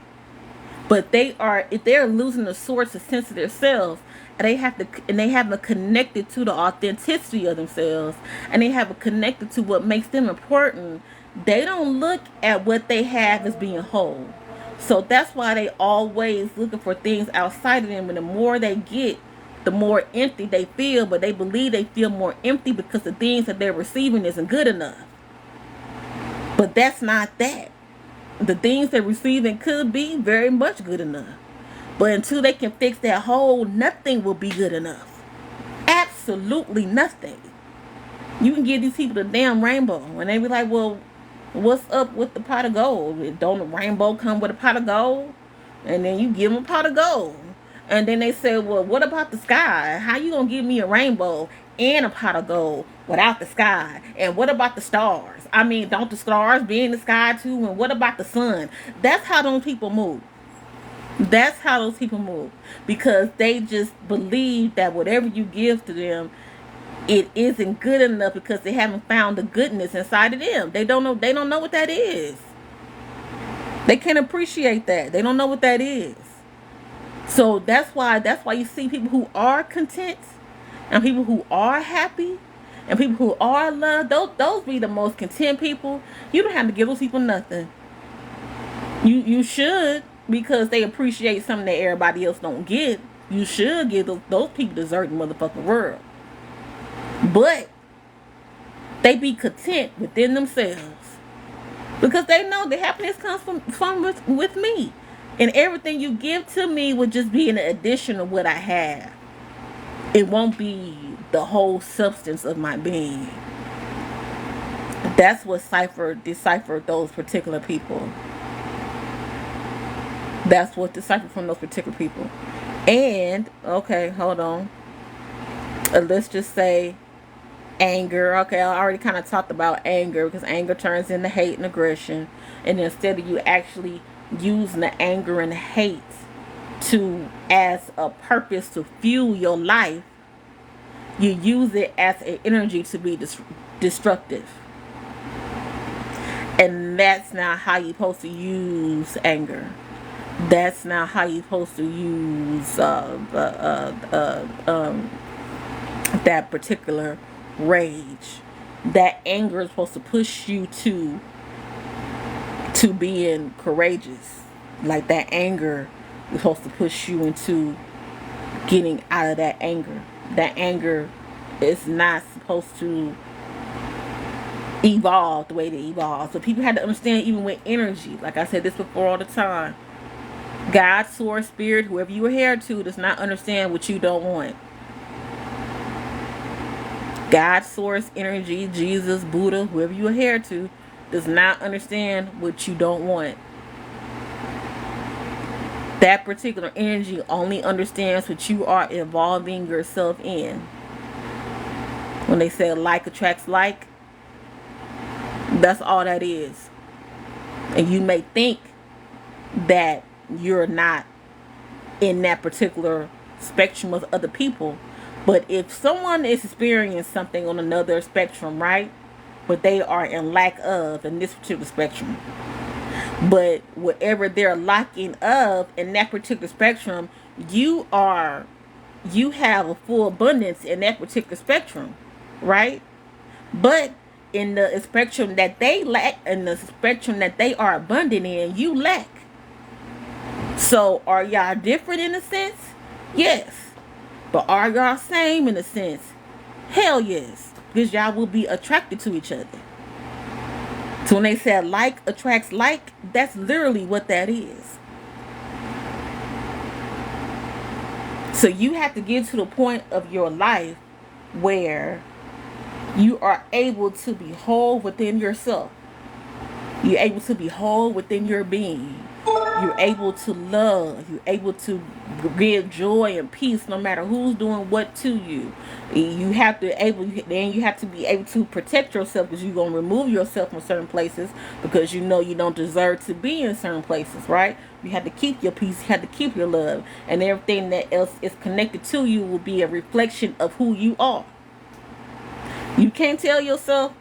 But if they're losing the source, the sense of themselves, and they haven't connected to the authenticity of themselves, and they haven't connected to what makes them important, they don't look at what they have as being whole. So that's why they always looking for things outside of them. And the more they get, the more empty they feel. But they believe they feel more empty because the things that they're receiving isn't good enough. But that's not that. The things they're receiving could be very much good enough. But until they can fix that hole, nothing will be good enough. Absolutely nothing. You can give these people the damn rainbow, and they be like, well, what's up with the pot of gold? Don't the rainbow come with a pot of gold? And then you give them a pot of gold. And then they say, well, what about the sky? How you gonna give me a rainbow and a pot of gold without the sky? And what about the stars? I mean, don't the stars be in the sky too? And what about the sun? That's how those people move. That's how those people move. Because they just believe that whatever you give to them, it isn't good enough because they haven't found the goodness inside of them. They don't know what that is. They can't appreciate that. They don't know what that is. So that's why you see people who are content and people who are happy and people who are loved. Those be the most content people. You don't have to give those people nothing. You should, because they appreciate something that everybody else don't get. You should give those people deserve the motherfucking world. But they be content within themselves because they know the happiness comes from with me. And everything you give to me would just be an addition of what I have. It won't be the whole substance of my being. That's what deciphered those particular people. That's what deciphered from those particular people. And, okay, hold on. Let's just say anger. Okay, I already kind of talked about anger because anger turns into hate and aggression. And instead of you actually using the anger and hate as a purpose to fuel your life, you use it as an energy to be destructive. And that's not how you're supposed to use anger. That's not how you're supposed to use that particular rage. That anger is supposed to push you to being courageous. Like that anger is supposed to push you into getting out of that anger. That anger is not supposed to evolve the way they evolve. So people have to understand, even with energy, like I said this before all the time, God, source, spirit, whoever you adhere to, does not understand what you don't want. God, source, energy, Jesus, Buddha, whoever you adhere to, does not understand what you don't want. That particular energy only understands what you are involving yourself in. When they say like attracts like, that's all that is. And you may think that you're not in that particular spectrum of other people, but if someone is experiencing something on another spectrum, right, but they are in lack of in this particular spectrum, but whatever they're lacking of in that particular spectrum, you have a full abundance in that particular spectrum, right? But in the spectrum that they lack, in the spectrum that they are abundant in, you lack. So are y'all different in a sense? Yes. But are y'all same in a sense? Hell yes. Because y'all will be attracted to each other. So when they said like attracts like, that's literally what that is. So you have to get to the point of your life where you are able to be whole within yourself. You're able to be whole within your being. You're able to love. You're able to give joy and peace no matter who's doing what to you. You have to be able to protect yourself, because you're going to remove yourself from certain places because you know you don't deserve to be in certain places, right? You have to keep your peace. You have to keep your love. And everything that else is connected to you will be a reflection of who you are. You can't tell yourself,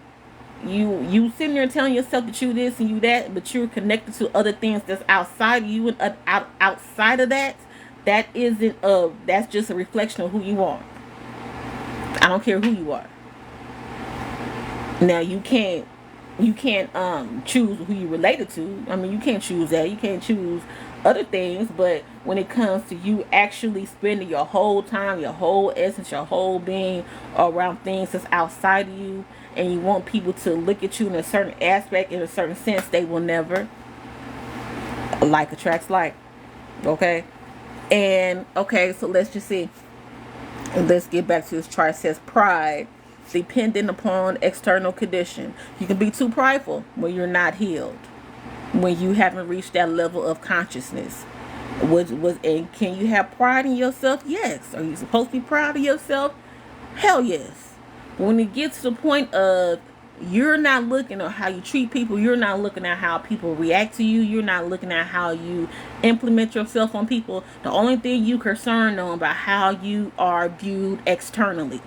you sitting there telling yourself that you this and you that, but you're connected to other things that's outside of you, and outside of that that's just a reflection of who you are. I don't care who you are. Now you can't You can't choose who you related to. I mean, you can't choose that. You can't choose other things, but when it comes to you actually spending your whole time, your whole essence, your whole being around things that's outside of you, and you want people to look at you in a certain aspect, in a certain sense, they will never. Like attracts like. Okay? And okay, so let's just see. Let's get back to this chart. It says pride, dependent upon external condition. You can be too prideful when you're not healed, when you haven't reached that level of consciousness. And can you have pride in yourself? Yes. Are you supposed to be proud of yourself? Hell yes. When it gets to the point of you're not looking at how you treat people, you're not looking at how people react to you, you're not looking at how you implement yourself on people. The only thing you concerned on about how you are viewed externally.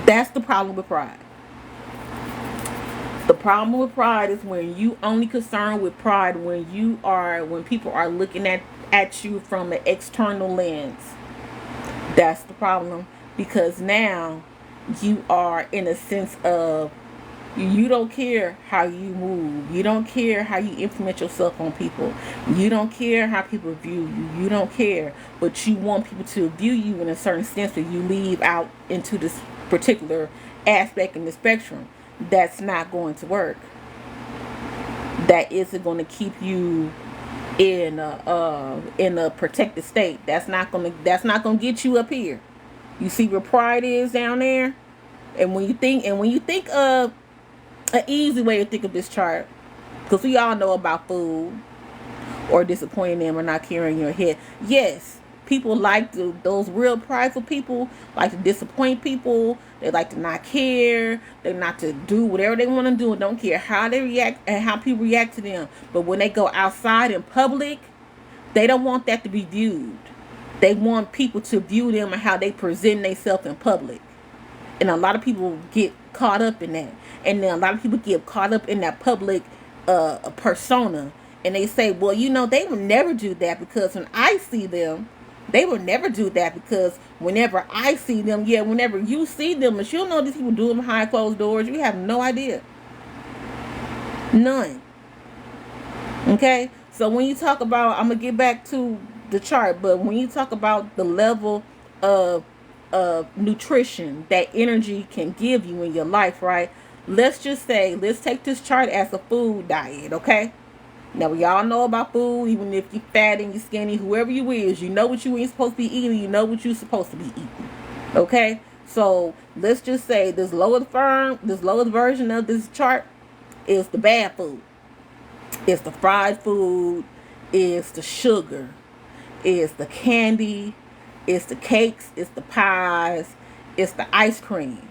That's the problem with pride. The problem with pride is when you only concerned with pride when people are looking at you from an external lens. That's the problem, because now you are in a sense of you don't care how you move. You don't care how you implement yourself on people. You don't care how people view you. You don't care. But you want people to view you in a certain sense that you leave out into this particular aspect in the spectrum. That's not going to work. That isn't going to keep you in a protected state. That's not gonna get you up here. You see where pride is down there? And when you think of an easy way to think of this chart, because we all know about food or disappointing them or not carrying your head. Yes, people like those real prideful people like to disappoint people. They like to not care. They not to do whatever they want to do and don't care how they react and how people react to them. But when they go outside in public, they don't want that to be viewed. They want people to view them and how they present themselves in public. And a lot of people get caught up in that. And then a lot of people get caught up in that public persona. And they say, well, they would never do that because when I see them, they would never do that because whenever I see them, whenever you see them, but you don't know these people do them behind closed doors. You have no idea. None. Okay? So when you talk about, I'm going to get back to the chart, but when you talk about the level of nutrition that energy can give you in your life, right? Let's take this chart as a food diet, okay? Now, we all know about food, even if you're fat and you're skinny, whoever you is, you know what you ain't supposed to be eating, you know what you're supposed to be eating, okay? So, let's just say this lowest version of this chart is the bad food. It's the fried food, it's the sugar, it's the candy, it's the cakes, it's the pies, it's the ice cream,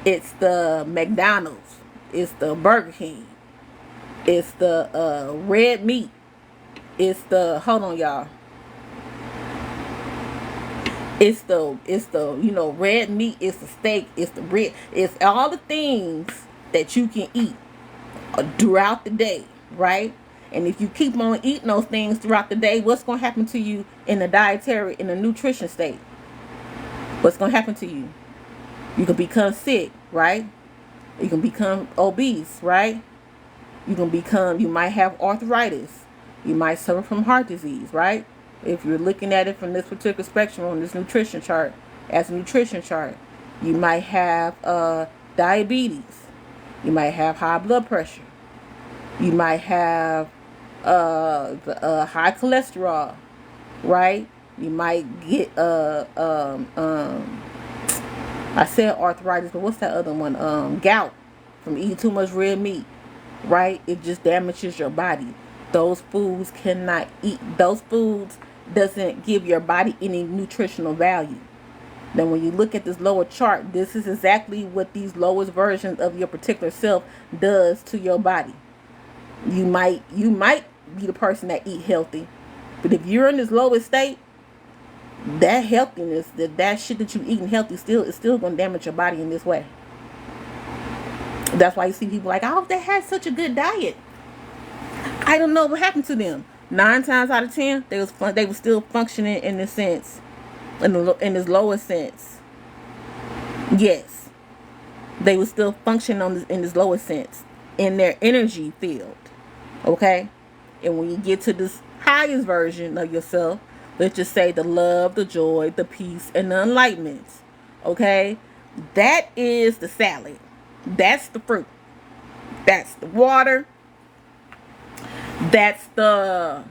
it's the McDonald's, it's the Burger King, it's the red meat, it's the red meat, it's the steak, it's the bread, it's all the things that you can eat throughout the day, right? And if you keep on eating those things throughout the day, what's going to happen to you in the nutrition state? What's going to happen to you? You can become sick, right? You can become obese, right? You might have arthritis. You might suffer from heart disease, right? If you're looking at it from this particular spectrum on this nutrition chart, as a nutrition chart, you might have diabetes. You might have high blood pressure. You might have high cholesterol, right? You might get I said arthritis, but what's that other one? Gout from eating too much red meat, right? It just damages your body. Those foods doesn't give your body any nutritional value. Now, when you look at this lower chart, this is exactly what these lowest versions of your particular self does to your body. You might be the person that eat healthy, but if you're in this lowest state, that healthiness, that shit that you eating healthy is still going to damage your body in this way. That's why you see people like, oh, they had such a good diet. I don't know what happened to them. 9 times out of 10, they were still functioning in this sense, in this lower sense. Yes. They will still function in this lower sense in their energy field. Okay? And when you get to this highest version of yourself, let's just say the love, the joy, the peace, and the enlightenment. Okay? That is the salad. That's the fruit. That's the water. That's the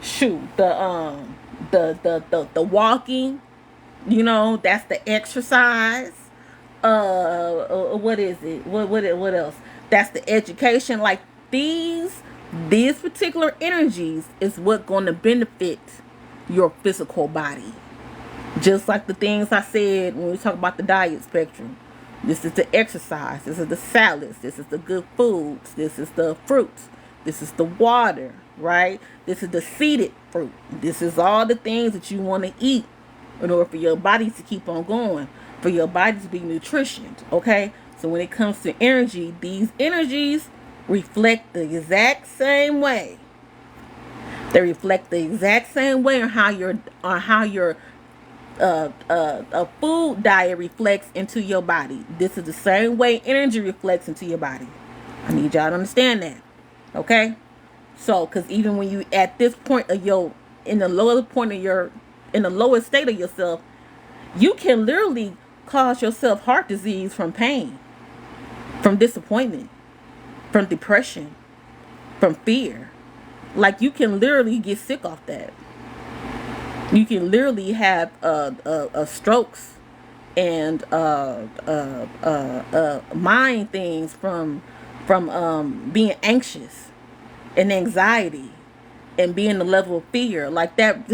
shoot, the walking, that's the exercise. What is it? What else? That's the education. Like these particular energies is what going to benefit your physical body. Just like the things I said when we talk about the diet spectrum. This is the exercise. This is the salads. This is the good foods. This is the fruits. This is the water, right? This is the seeded fruit. This is all the things that you want to eat in order for your body to keep on going, for your body to be nutritioned, okay? So when it comes to energy, these energies reflect the exact same way. They reflect the exact same way on how your a food diet reflects into your body. This is the same way energy reflects into your body. I need y'all to understand that. Okay? So, because even when you at this point of in the lowest state of yourself, you can literally cause yourself heart disease from pain, from disappointment, from depression, from fear. Like you can literally get sick off that. You can literally have strokes and mind things from being anxious and anxiety and being the level of fear like that.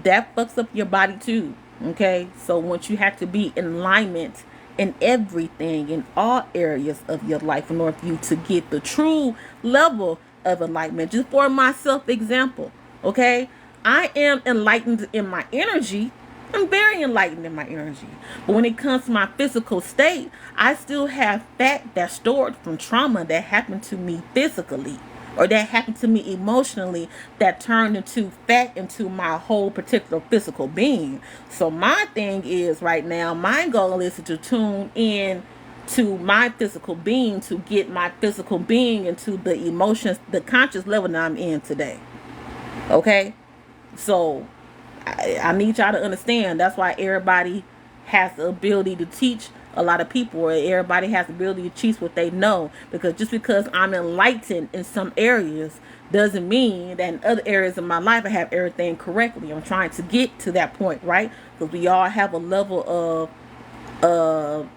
That fucks up your body too. Okay, so once you have to be in alignment in everything, in all areas of your life, in order for you to get the true level of enlightenment. Just for myself example, okay, I am enlightened in my energy. I'm very enlightened in my energy. But when it comes to my physical state, I still have fat that's stored from trauma that happened to me physically or that happened to me emotionally that turned into fat into my whole particular physical being. So my thing is right now, my goal is to tune in to my physical being, to get my physical being into the emotions, the conscious level that I'm in today. Okay? So I need y'all to understand that's why everybody has the ability to teach a lot of people, or everybody has the ability to teach what they know, because just because I'm enlightened in some areas doesn't mean that in other areas of my life I have everything correctly. I'm trying to get to that point, right? Because we all have a level of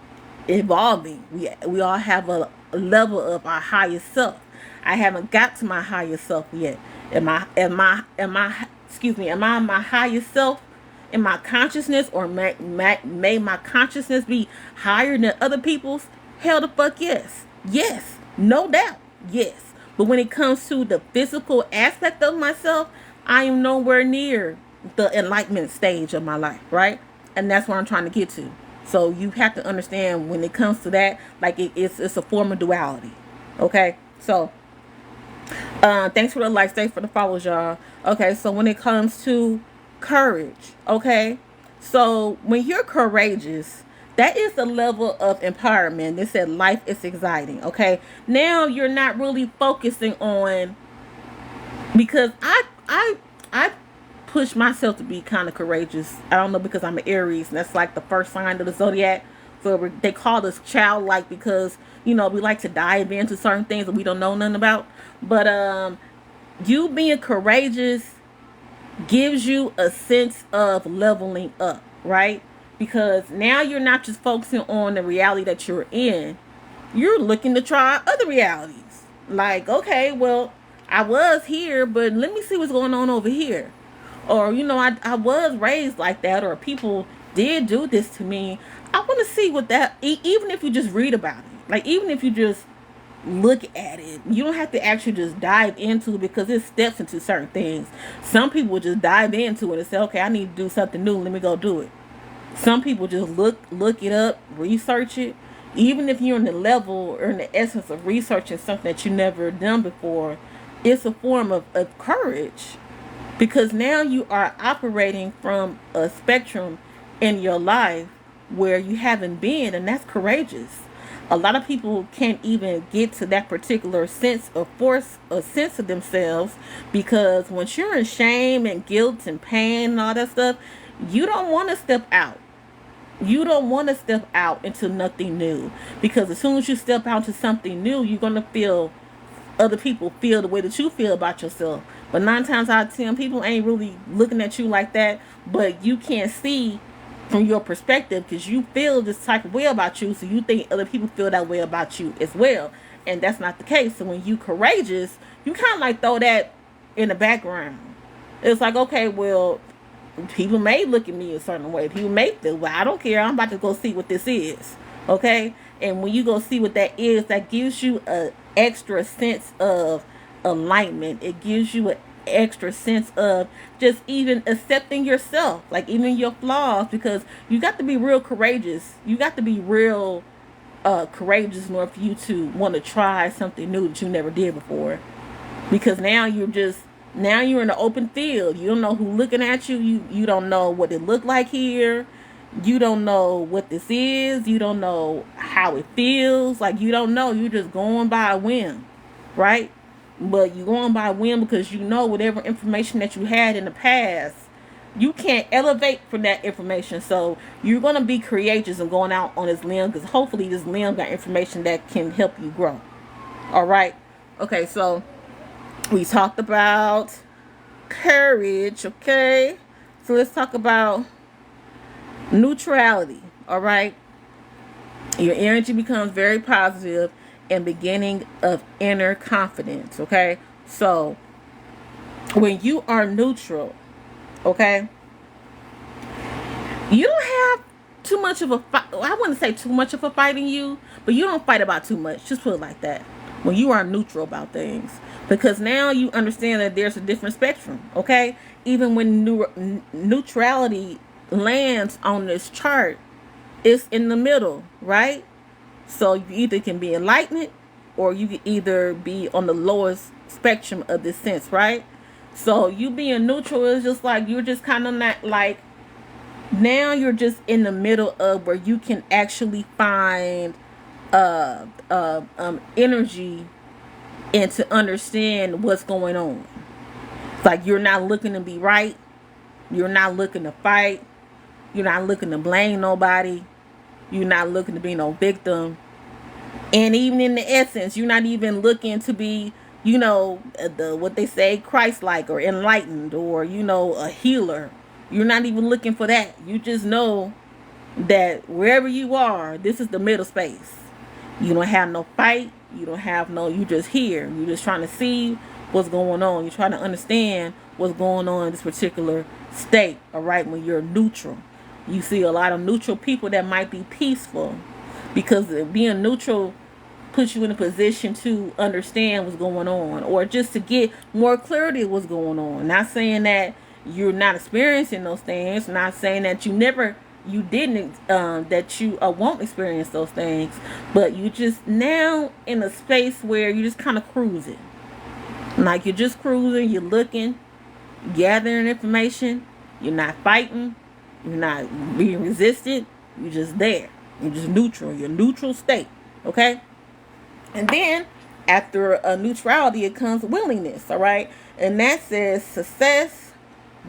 evolving. We all have a level of our highest self. I haven't got to my highest self yet. Am I my highest self in my consciousness, or may my consciousness be higher than other people's? Hell the fuck yes. Yes. No doubt. Yes. But when it comes to the physical aspect of myself, I am nowhere near the enlightenment stage of my life, right? And that's where I'm trying to get to. So you have to understand when it comes to that, like it's a form of duality. Okay? So thanks for the likes, thanks for the follows, y'all. Okay, so when it comes to courage, okay, so when you're courageous, that is the level of empowerment. They said life is exciting. Okay, now you're not really focusing on, because I push myself to be kind of courageous. I don't know, because I'm an Aries, and that's like the first sign of the zodiac. So they call us childlike because we like to dive into certain things that we don't know nothing about. But you being courageous gives you a sense of leveling up, right? Because now you're not just focusing on the reality that you're in. You're looking to try other realities. Like, okay, well, I was here, but let me see what's going on over here. Or, I was raised like that, or people did do this to me. I want to see what that, even if you just read about it, like, even if you just look at it, you don't have to actually just dive into it, because it steps into certain things. Some people just dive into it and say, okay, I need to do something new, let me go do it. Some people just look it up, research it. Even if you're in the level or in the essence of researching something that you never done before, it's a form of courage, because now you are operating from a spectrum in your life where you haven't been, and that's courageous. A lot of people can't even get to that particular sense of force, a sense of themselves, because once you're in shame and guilt and pain and all that stuff, you don't want to step out. You don't want to step out into nothing new, because as soon as you step out to something new, you're going to feel other people feel the way that you feel about yourself. But 9 times out of 10, people ain't really looking at you like that, but you can't see from your perspective because you feel this type of way about you, so you think other people feel that way about you as well. And that's not the case. So when you courageous, you kind of like throw that in the background. It's like, okay, well, people may look at me a certain way. People may feel, well, I don't care. I'm about to go see what this is. Okay? And when you go see what that is, that gives you a extra sense of alignment. It gives you an extra sense of just even accepting yourself, like even your flaws, because you got to be real courageous. You got to be real courageous in order for you to want to try something new that you never did before. Because now you're in the open field. You don't know who's looking at you. You don't know what it looked like here. You don't know what this is. You don't know how it feels. Like, you don't know. You're just going by a whim, right? But you're going by a whim because you know whatever information that you had in the past, you can't elevate from that information. So you're going to be courageous and going out on this limb, because hopefully this limb got information that can help you grow. All right. Okay, so we talked about courage. Okay, so let's talk about neutrality. All right, your energy becomes very positive and beginning of inner confidence. Okay, so when you are neutral, okay, you don't have too much of a fight. I wouldn't say too much of a fight in you, but you don't fight about too much. Just put it like that. When you are neutral about things, because now you understand that there's a different spectrum. Okay, even when neutrality lands on this chart, it's in the middle, right? So you either can be enlightened, or you can either be on the lowest spectrum of this sense, right? So you being neutral is just like, you're just kind of not like, now you're just in the middle of where you can actually find energy and to understand what's going on. It's like you're not looking to be right. You're not looking to fight. You're not looking to blame nobody. You're not looking to be no victim. And even in the essence, you're not even looking to be, the what they say, Christ-like or enlightened, or, a healer. You're not even looking for that. You just know that wherever you are, this is the middle space. You don't have no fight. You don't have no, you just here. You're just trying to see what's going on. You're trying to understand what's going on in this particular state. All right, when you're neutral. You see a lot of neutral people that might be peaceful, because being neutral puts you in a position to understand what's going on, or just to get more clarity of what's going on. Not saying that you're not experiencing those things. Not saying that you didn't, that you won't experience those things, but you just now in a space where you just kind of cruising. Like, you're just cruising, you're looking, gathering information, you're not fighting, you're not being resistant, you're just there. You're just neutral, your neutral state, okay? And then after a neutrality, it comes willingness, all right? And that says success,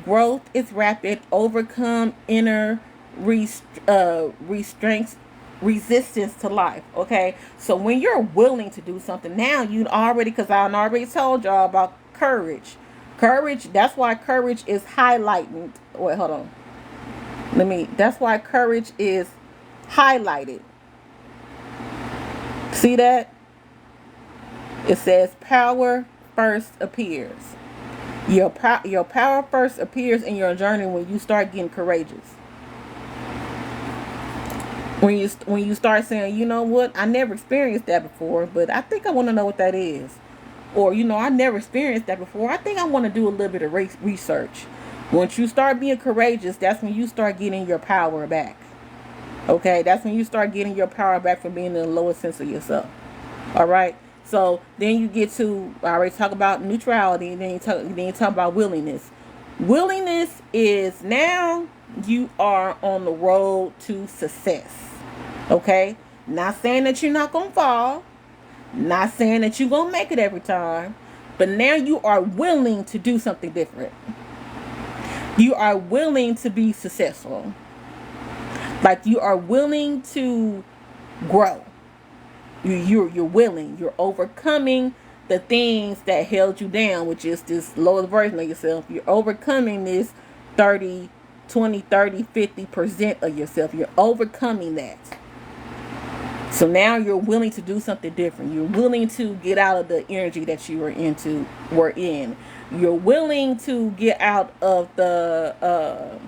growth is rapid, overcome inner restraints, resistance to life. Okay, so when you're willing to do something, now you already, because I already told y'all about courage. That's why courage is highlighted. Wait, hold on, that's why courage is highlighted. See that? It says power first appears. Your power first appears in your journey when you start getting courageous. When you start saying, you know what, I never experienced that before, but I think I want to know what that is. Or, I never experienced that before. I think I want to do a little bit of research. Once you start being courageous, that's when you start getting your power back. Okay, that's when you start getting your power back from being in the lowest sense of yourself. All right. So then you get to, I already talk about neutrality, and then you talk about willingness. Willingness is now you are on the road to success. Okay? Not saying that you're not going to fall, not saying that you're going to make it every time, but now you are willing to do something different. You are willing to be successful. Like, you are willing to grow. You're willing. You're overcoming the things that held you down, which is this lower version of yourself. You're overcoming this 30, 20, 30, 50% of yourself. You're overcoming that. So now you're willing to do something different. You're willing to get out of the energy that you were in. You're willing to get out of the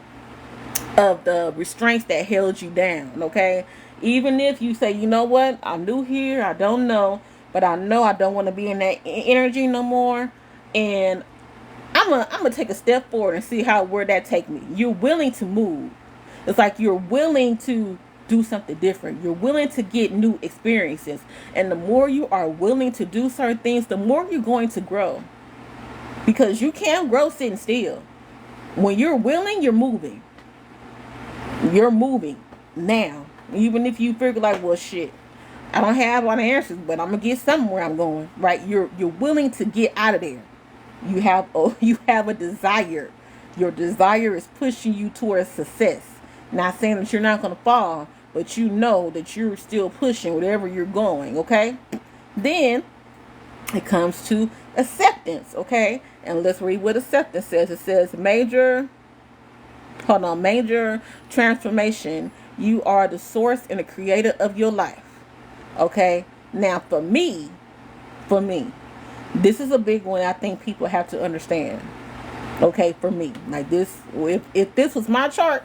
restraints that held you down. Okay, even if you say, you know what, I'm new here, I don't know, but I know I don't want to be in that energy no more, and I'm gonna take a step forward and see where that take me. You're willing to move. It's like you're willing to do something different. You're willing to get new experiences. And the more you are willing to do certain things, the more you're going to grow. Because you can't grow sitting still. When you're willing, you're moving. You're moving now. Even if you figure like, well, shit, I don't have all the answers, but I'm gonna get somewhere I'm going. Right? You're willing to get out of there. You have a desire. Your desire is pushing you towards success. Not saying that you're not going to fall, but you know that you're still pushing whatever you're going, okay? Then it comes to acceptance, okay? And let's read what acceptance says. It says major transformation. You are the source and the creator of your life, okay? Now for me, this is a big one I think people have to understand. Okay, for me, like this, if this was my chart,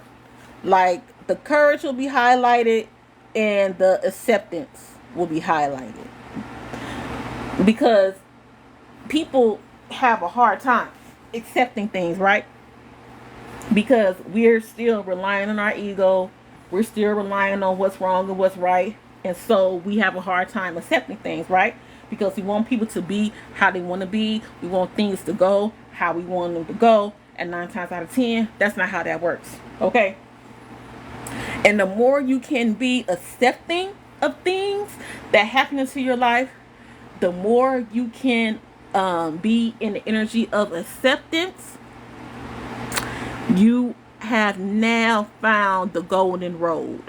like the courage will be highlighted and the acceptance will be highlighted, because people have a hard time accepting things, right? Because we're still relying on our ego, we're still relying on what's wrong and what's right, and so we have a hard time accepting things, right? Because we want people to be how they want to be, we want things to go how we want them to go, and 9 times out of 10, that's not how that works, okay? And the more you can be accepting of things that happen into your life, the more you can be in the energy of acceptance. You have now found the golden road.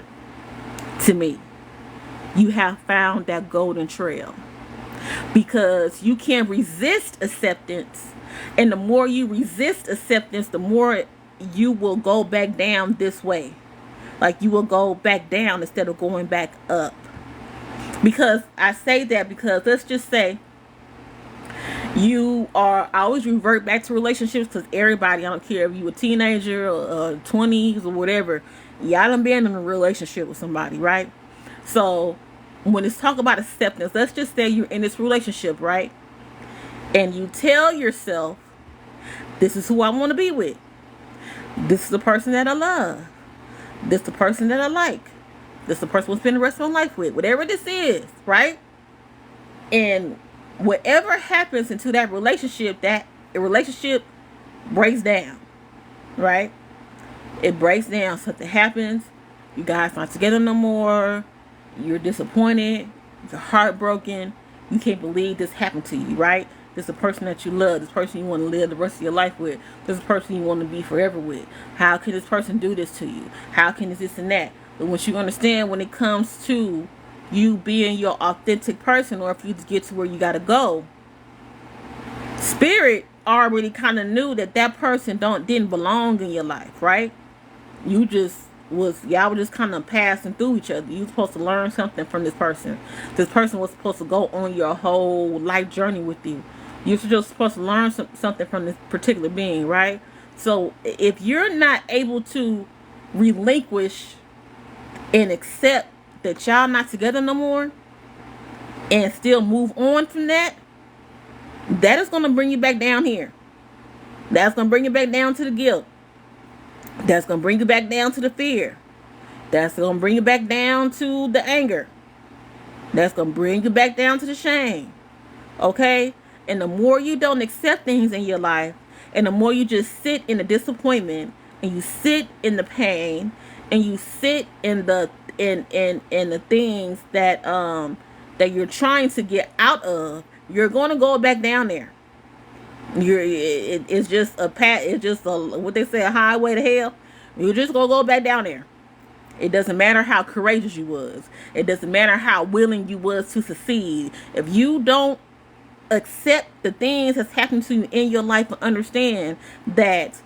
To me, you have found that golden trail, because you can't resist acceptance. And the more you resist acceptance, the more you will go back down this way. Like you will go back down instead of going back up. Because I say that because let's just say I always revert back to relationships, because everybody, I don't care if you a teenager or 20s or whatever, y'all done been in a relationship with somebody, right? So when it's talk about acceptance, let's just say you're in this relationship, right? And you tell yourself, this is who I want to be with. This is the person that I love. This is the person that I like. This is the person I want to spend the rest of my life with. Whatever this is, right? And whatever happens into that relationship breaks down, right? It breaks down. Something happens. You guys not together no more. You're disappointed. You're heartbroken. You can't believe this happened to you, right? This is a person that you love. This person you want to live the rest of your life with. This is a person you want to be forever with. How can this person do this to you? How can this and that? But once you understand, when it comes to you being your authentic person, or if you get to where you got to go, spirit already kind of knew that person didn't belong in your life, right? Y'all were just kind of passing through each other. You were supposed to learn something from this person. This person was supposed to go on your whole life journey with you. You're just supposed to learn something from this particular being, right? So if you're not able to relinquish and accept that y'all not together no more, and still move on from that, that is going to bring you back down here. That's going to bring you back down to the guilt. That's going to bring you back down to the fear. That's going to bring you back down to the anger. That's going to bring you back down to the shame. Okay? And the more you don't accept things in your life, and the more you just sit in the disappointment, and you sit in the pain, and you sit in the things that you're trying to get out of, you're going to go back down there. It's just a pat. It's just a, what they say, a highway to hell. You're just gonna go back down there. It doesn't matter how courageous you was. It doesn't matter how willing you was to succeed. If you don't accept the things that's happening to you in your life and understand that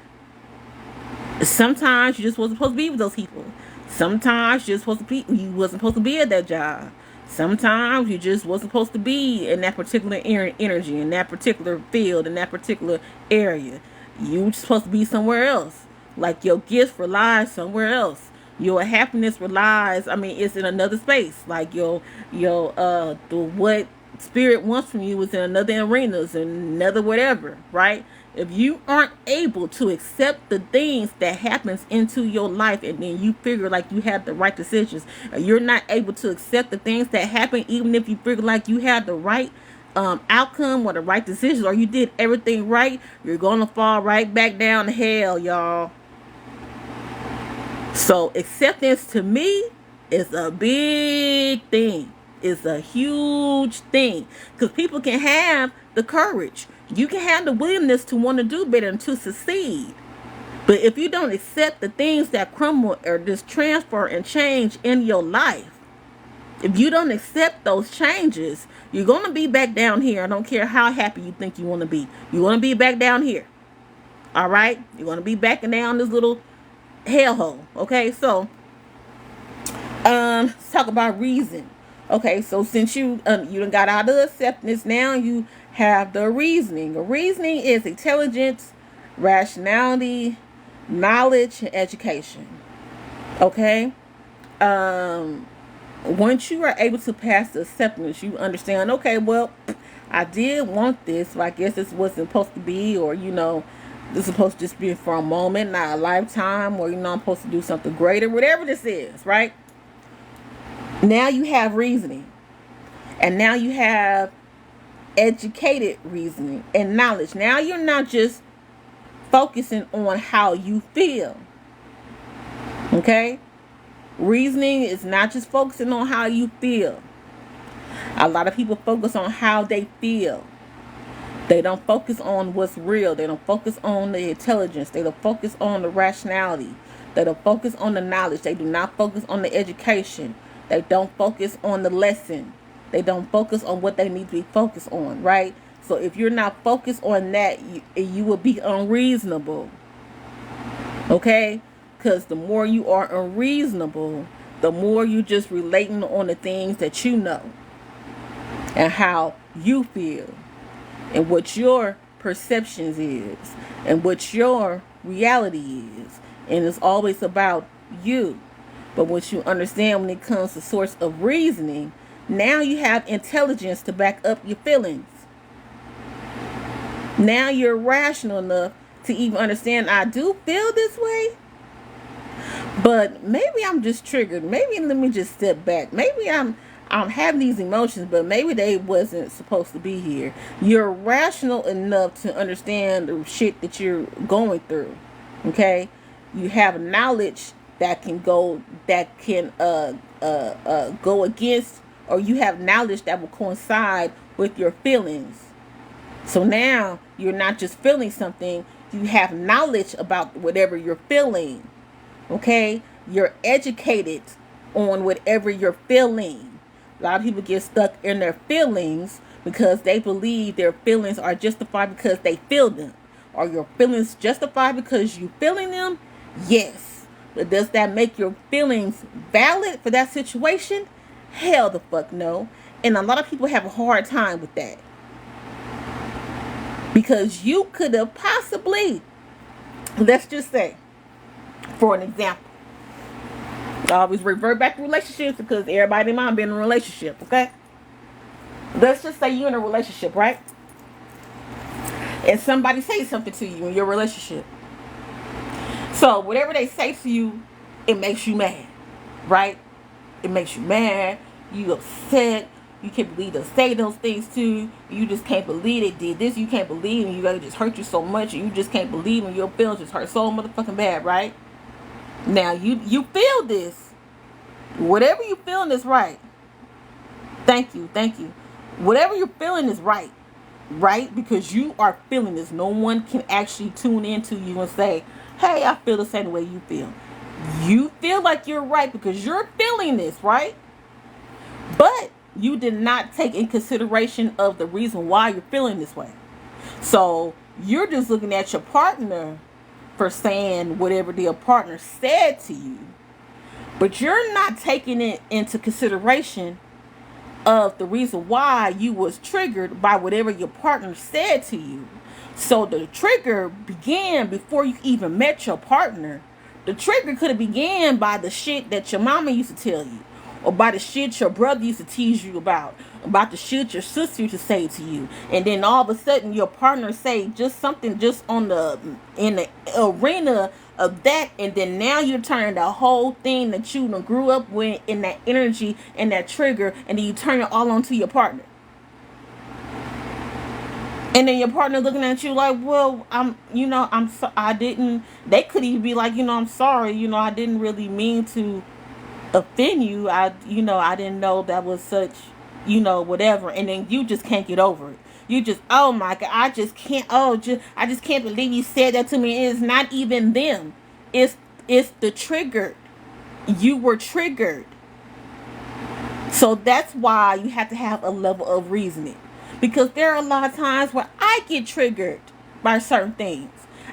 sometimes you just wasn't supposed to be with those people. Sometimes you wasn't supposed to be at that job. Sometimes you just wasn't supposed to be in that particular energy, in that particular field, in that particular area. You supposed to be somewhere else. Like your gift relies somewhere else. Your happiness relies, I mean, it's in another space. Like what spirit wants from you is in another arenas and another whatever, right? If you aren't able to accept the things that happens into your life, and then you figure like you have the right decisions, or you're not able to accept the things that happen, even if you figure like you have the right outcome or the right decisions, or you did everything right, you're gonna fall right back down to hell, y'all. So acceptance to me is a big thing. It's a huge thing, because people can have the courage. You can have the willingness to want to do better and to succeed. But if you don't accept the things that crumble or just transfer and change in your life, if you don't accept those changes, you're going to be back down here. I don't care how happy you think you want to be. You want to be back down here. All right? You're going to be backing down this little hellhole. Okay? So, let's talk about reason. Okay, so since you done got out of acceptance, now you have the reasoning. The reasoning is intelligence, rationality, knowledge, and education. Okay, once you are able to pass the acceptance, you understand. Okay, well, I did want this, so I guess this wasn't supposed to be, or this is supposed to just be for a moment, not a lifetime, or I'm supposed to do something greater, whatever this is, right? Now you have reasoning, and now you have educated reasoning and knowledge. Now you're not just focusing on how you feel. Okay? Reasoning is not just focusing on how you feel. A lot of people focus on how they feel. They don't focus on what's real. They don't focus on the intelligence. They don't focus on the rationality. They don't focus on the knowledge. They do not focus on the education. They don't focus on the lesson. They don't focus on what they need to be focused on, right? So if you're not focused on that, you will be unreasonable. Okay? Because the more you are unreasonable, the more you just relating on the things that you know and how you feel and what your perceptions is and what your reality is. And it's always about you. But once you understand, when it comes to source of reasoning, now you have intelligence to back up your feelings. Now you're rational enough to even understand, I do feel this way, but maybe I'm just triggered. Maybe let me just step back. Maybe I'm having these emotions, but maybe they wasn't supposed to be here. You're rational enough to understand the shit that you're going through. Okay? You have knowledge that can go against, or you have knowledge that will coincide with your feelings. So now you're not just feeling something, you have knowledge about whatever you're feeling. Okay? You're educated on whatever you're feeling. A lot of people get stuck in their feelings because they believe their feelings are justified because they feel them. Are your feelings justified because you're feeling them? Yes. But does that make your feelings valid for that situation? Hell the fuck no. And a lot of people have a hard time with that. Because you could have possibly, let's just say, for an example, I always revert back to relationships because everybody in mind been in a relationship, okay? Let's just say you're in a relationship, right? And somebody says something to you in your relationship. So whatever they say to you, it makes you mad, right? It makes you mad. You upset. You can't believe they'll say those things to you. You just can't believe they did this. You can't believe, and you gotta just hurt you so much, and you just can't believe, and your feelings just hurt so motherfucking bad, right? Now you feel this. Whatever you feeling is right. Thank you. Whatever you're feeling is right. Right? Because you are feeling this. No one can actually tune into you and say, hey, I feel the same way you feel. You feel like you're right because you're feeling this, right? But you did not take in consideration of the reason why you're feeling this way. So you're just looking at your partner for saying whatever their partner said to you. But you're not taking it into consideration of the reason why you was triggered by whatever your partner said to you. So the trigger began before you even met your partner. The trigger could have began by the shit that your mama used to tell you, or by the shit your brother used to tease you about the shit your sister used to say to you, and then all of a sudden your partner say just something just on the in the arena of that, and then now you're turning the whole thing that you grew up with in that energy and that trigger, and then you turn it all onto your partner. And then your partner looking at you like, well, I didn't. They could even be like, I'm sorry, I didn't really mean to offend you. I didn't know that was such, whatever. And then you just can't get over it. You just, oh my God, I just can't. I just can't believe you said that to me. It's not even them. It's the trigger. You were triggered. So that's why you have to have a level of reasoning. Because there are a lot of times where I get triggered by certain things.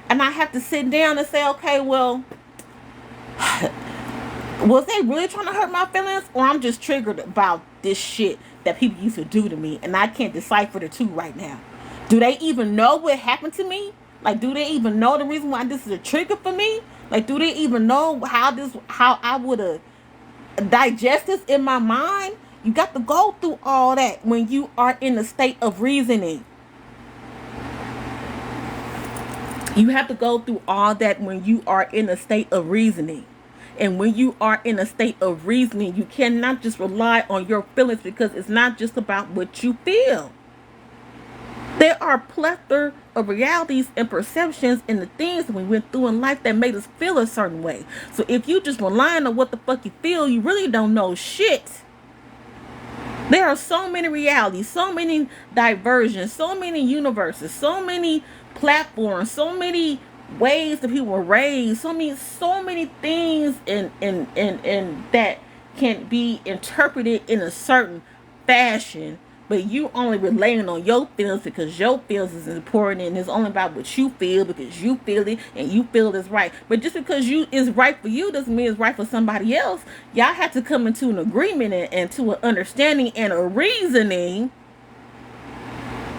And I have to sit down and say, okay, well, was they really trying to hurt my feelings? Or I'm just triggered about this shit that people used to do to me. And I can't decipher the two right now. Do they even know what happened to me? Like, do they even know the reason why this is a trigger for me? Like, do they even know how I would have digest this in my mind? You got to go through all that when you are in a state of reasoning. You have to go through all that when you are in a state of reasoning. And when you are in a state of reasoning, you cannot just rely on your feelings, because it's not just about what you feel. There are plethora of realities and perceptions and the things that we went through in life that made us feel a certain way. So if you just relying on what the fuck you feel, you really don't know shit. There are so many realities, so many diversions, so many universes, so many platforms, so many ways that people were raised, so many things and that can be interpreted in a certain fashion. But you only relying on your feelings because your feelings is important, and it's only about what you feel because you feel it and you feel it's right. But just because you is right for you doesn't mean it's right for somebody else. Y'all have to come into an agreement and to an understanding and a reasoning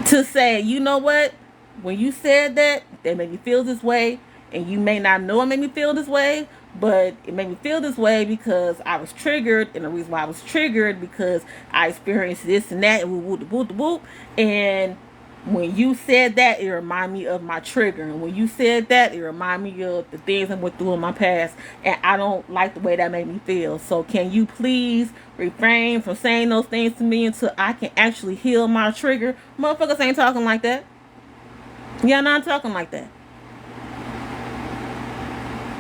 to say, you know what? When you said that made me feel this way, and you may not know it made me feel this way, but it made me feel this way because I was triggered, and the reason why I was triggered because I experienced this and that, and whoop. And when you said that, it reminded me of my trigger, and when you said that, it reminded me of the things I went through in my past, and I don't like the way that made me feel. So can you please refrain from saying those things to me until I can actually heal my trigger? Motherfuckers ain't talking like that. Y'all not talking like that.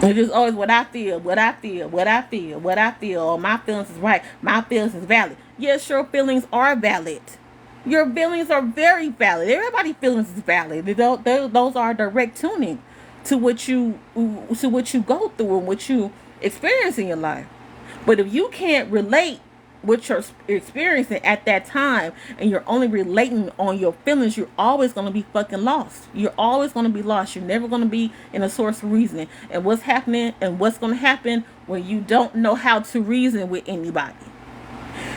It's just always what I feel. Oh, my feelings is right. My feelings is valid. Yes, your feelings are valid. Your feelings are very valid. Everybody's feelings is valid. Those are direct tuning to what you go through and what you experience in your life. But if you can't relate what you're experiencing at that time, and you're only relating on your feelings, you're always going to be fucking lost. You're always going to be lost. You're never going to be in a source of reasoning. And what's happening and what's going to happen when you don't know how to reason with anybody?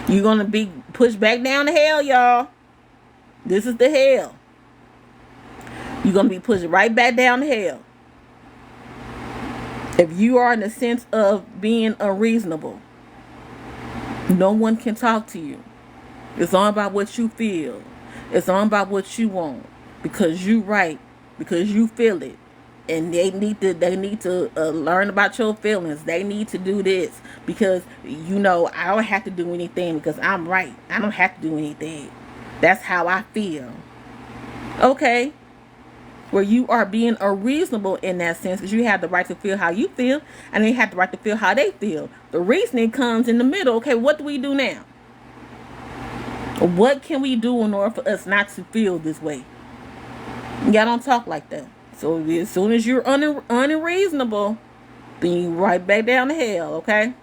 You're going to be pushed back down to hell, y'all. This is the hell. You're going to be pushed right back down to hell if you are in the sense of being unreasonable. No one can talk to you. It's all about what you feel. It's all about what you want. Because you right. Because you feel it. and they need to learn about your feelings. They need to do this because I don't have to do anything because I'm right. I don't have to do anything. That's how I feel. Okay, where you are being unreasonable in that sense because you have the right to feel how you feel and they have the right to feel how they feel. The reasoning comes in the middle. Okay, what do we do now? What can we do in order for us not to feel this way? Y'all don't talk like that. So as soon as you're unreasonable, then you right back down to hell, okay?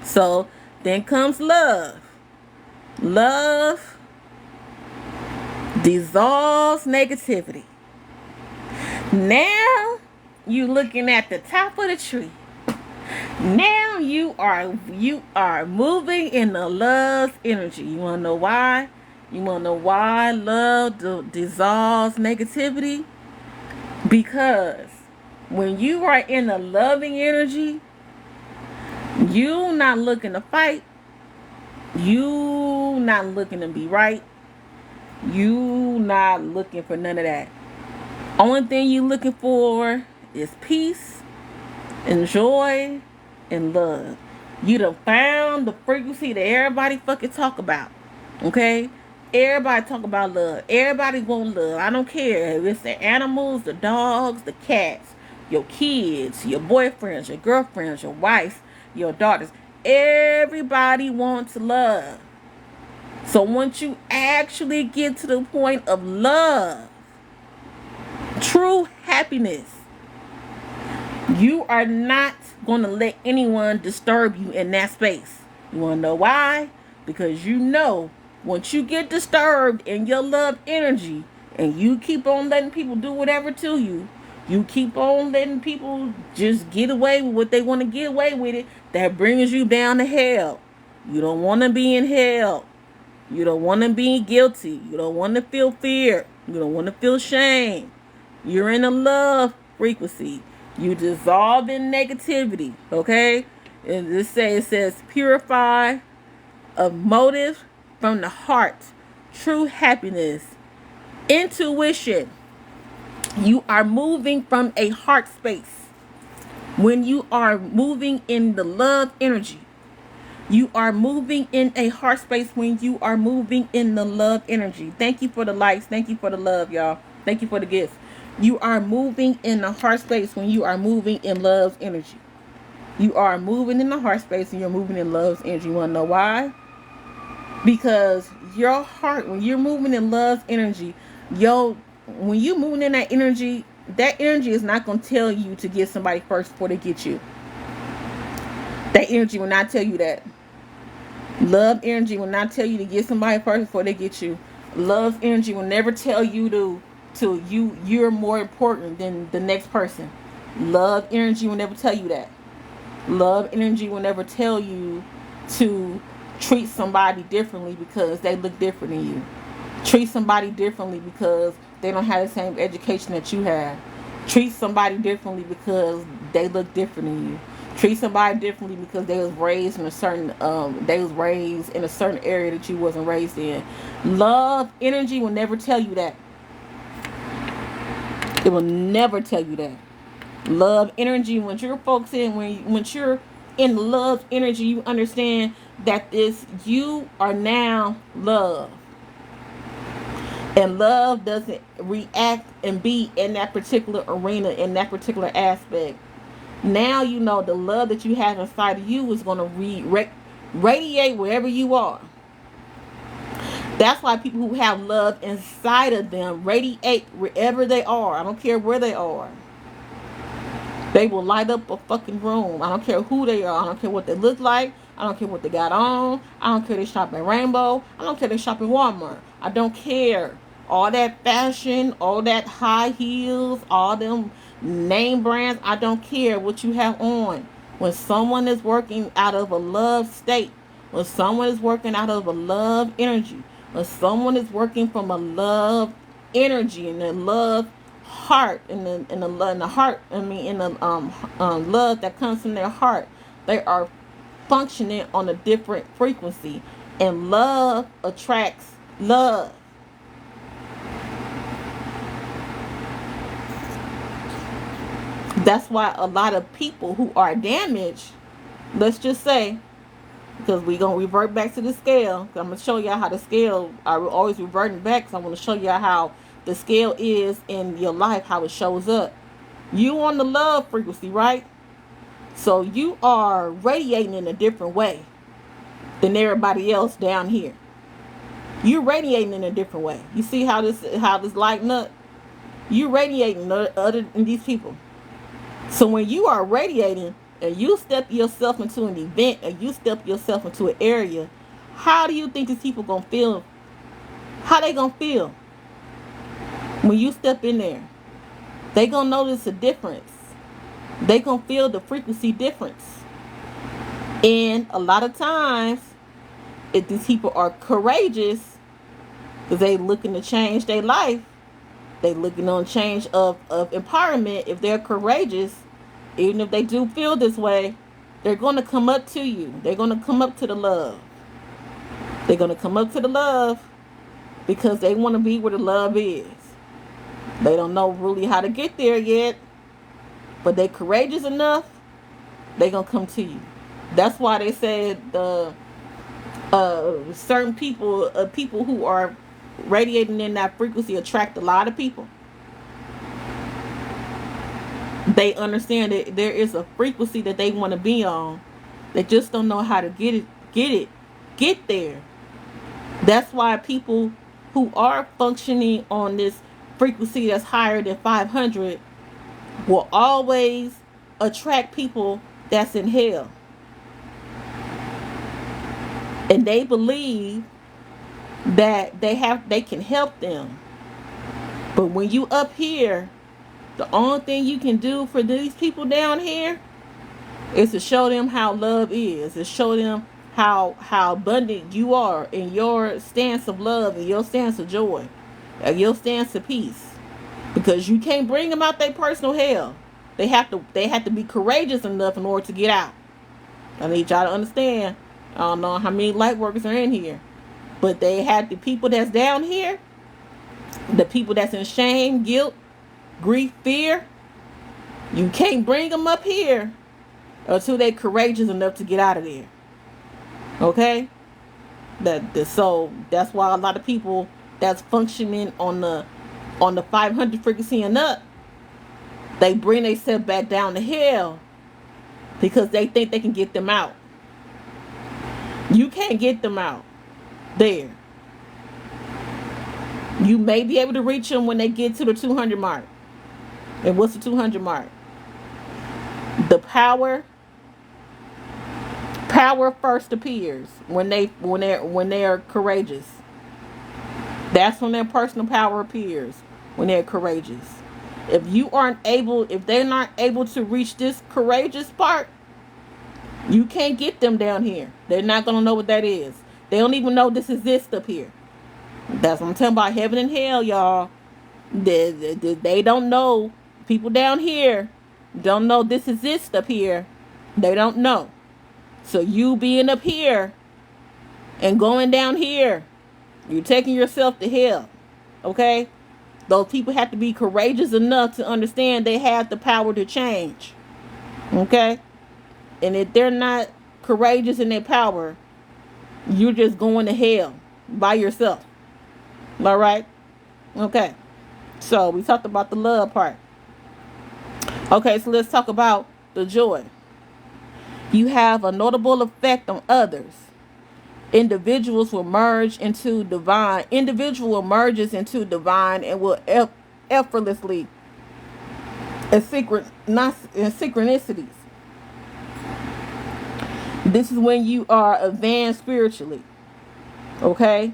So then comes love. Love dissolves negativity. Now you looking at the top of the tree. Now you are moving in the love energy. You wanna know why? You wanna know why love dissolves negativity? Because when you are in a loving energy, you not looking to fight. You not looking to be right. You not looking for none of that. Only thing you looking for is peace and joy and love. You done found the frequency that everybody fucking talk about. Okay? Everybody talk about love. Everybody want love. I don't care if it's the animals, the dogs, the cats, your kids, your boyfriends, your girlfriends, your wife, your daughters. Everybody wants love. So once you actually get to the point of love, true happiness, you are not going to let anyone disturb you in that space. You want to know why? Because once you get disturbed in your love energy and you keep on letting people do whatever to you, you keep on letting people just get away with what they want to get away with it, that brings you down to hell. You don't want to be in hell. You don't want to be guilty. You don't want to feel fear. You don't want to feel shame. You're in a love frequency. You dissolve in negativity. Okay? And it says purify of motive from the heart. True happiness. Intuition. You are moving from a heart space. When you are moving in the love energy, you are moving in a heart space when you are moving in the love energy. Thank you for the likes. Thank you for the love, y'all. Thank you for the gifts. You are moving in the heart space when you are moving in love's energy. You are moving in the heart space and you're moving in love's energy. You want to know why? Because your heart, when you're moving in love's energy, when you're moving in that energy is not going to tell you to get somebody first before they get you. That energy will not tell you that. Love energy will not tell you to get somebody first before they get you. Love energy will never tell you you're more important than the next person. Love energy will never tell you that. Love energy will never tell you to treat somebody differently because they look different than you. Treat somebody differently because they don't have the same education that you have. Treat somebody differently because they look different than you. Treat somebody differently because they was raised in a certain area that you wasn't raised in. Love energy will never tell you that. It will never tell you that. Love energy, when you're focusing, when you're in love energy, you understand that you are now love. And love doesn't react and be in that particular arena, in that particular aspect. Now you know the love that you have inside of you is going to radiate wherever you are. That's why people who have love inside of them radiate wherever they are. I don't care where they are. They will light up a fucking room. I don't care who they are. I don't care what they look like. I don't care what they got on. I don't care they shop at Rainbow. I don't care they shop at Walmart. I don't care. All that fashion, all that high heels, all them name brands, I don't care what you have on. When someone is working out of a love state, when someone is working out of a love energy, when someone is working from a love energy and a love heart, in the heart, in the love that comes from their heart, they are functioning on a different frequency, and love attracts love. That's why a lot of people who are damaged, let's just say, because we're going to revert back to the scale. I'm going to show y'all how the scale, I will always reverting back, because I want to show y'all how the scale is in your life, how it shows up. You on the love frequency, right? So you are radiating in a different way than everybody else down here. You're radiating in a different way. You see how this lighting up? You radiating other than these people. So when you are radiating and you step yourself into an event and you step yourself into an area, how do you think these people gonna feel? How they gonna feel when you step in there? They gonna notice a difference. They gonna feel the frequency difference. And a lot of times, if these people are courageous, because they looking to change their life, they looking on change of empowerment. If they're courageous, even if they do feel this way, they're going to come up to you. They're going to come up to the love. They're going to come up to the love because they want to be where the love is. They don't know really how to get there yet, but they're courageous enough, they're going to come to you. That's why they said certain people, people who are radiating in that frequency attract a lot of people. They understand that there is a frequency that they want to be on. They just don't know how to get there. That's why people who are functioning on this frequency that's higher than 500 will always attract people that's in hell. And they believe that they can help them. But when you up here, the only thing you can do for these people down here is to show them how love is. To show them how abundant you are in your stance of love and your stance of joy and your stance of peace. Because you can't bring them out their personal hell. They have to be courageous enough in order to get out. I need y'all to understand. I don't know how many light workers are in here, but they have the people that's down here, the people that's in shame, guilt, grief, fear. You can't bring them up here until they're courageous enough to get out of there. Okay? So that's why a lot of people that's functioning on the 500 frequency and up, they bring themselves back down to hell because they think they can get them out. You can't get them out there. You may be able to reach them when they get to the 200 mark. And what's the 200 mark? The power first appears when they are courageous. That's when their personal power appears, when they're courageous. If they're not able to reach this courageous part, you can't get them down here. They're not going to know what that is. They don't even know this exists up here. That's what I'm talking about. Heaven and hell, y'all. They don't know. People down here don't know this exists up here. They don't know. So you being up here and going down here, you're taking yourself to hell. Okay? Those people have to be courageous enough to understand they have the power to change. Okay? And if they're not courageous in their power, you're just going to hell by yourself. All right? Okay. So we talked about the love part. Okay, so let's talk about the joy. You have a notable effect on others. Individual emerges into divine and will effortlessly and synchronicities. This is when you are advanced spiritually. Okay?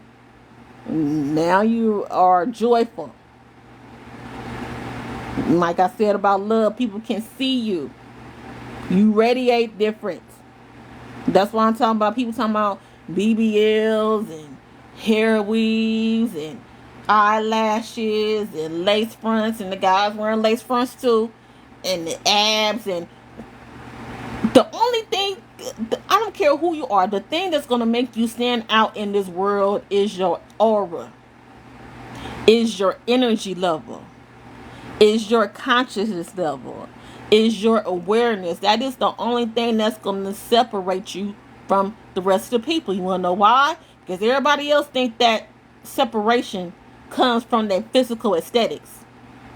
Now you are joyful. Like I said about love, people can see you. You radiate different. That's why I'm talking about people talking about BBLs and hair weaves and eyelashes and lace fronts, and the guys wearing lace fronts too, and the abs. And the only thing, I don't care who you are, the thing that's going to make you stand out in this world is your aura, is your energy level, is your consciousness level, is your awareness. That is the only thing that's going to separate you from the rest of the people. You want to know why? Because everybody else think that separation comes from their physical aesthetics.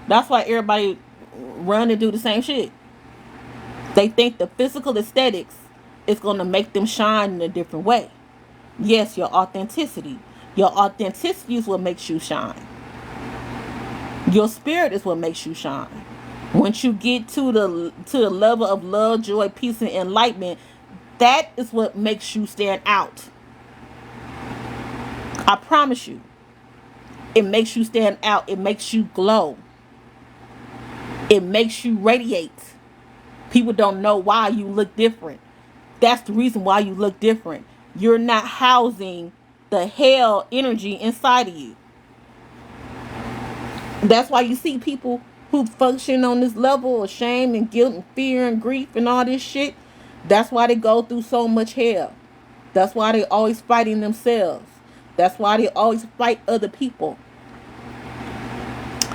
That's why everybody run and do the same shit. They think the physical aesthetics is going to make them shine in a different way. Yes, your authenticity. Your authenticity is what makes you shine. Your spirit is what makes you shine. Once you get to the level of love, joy, peace, and enlightenment, that is what makes you stand out. I promise you. It makes you stand out. It makes you glow. It makes you radiate. People don't know why you look different. That's the reason why you look different. You're not housing the hell energy inside of you. That's why you see people who function on this level of shame and guilt and fear and grief and all this shit. That's why they go through so much hell. That's why they always fighting themselves. That's why they always fight other people.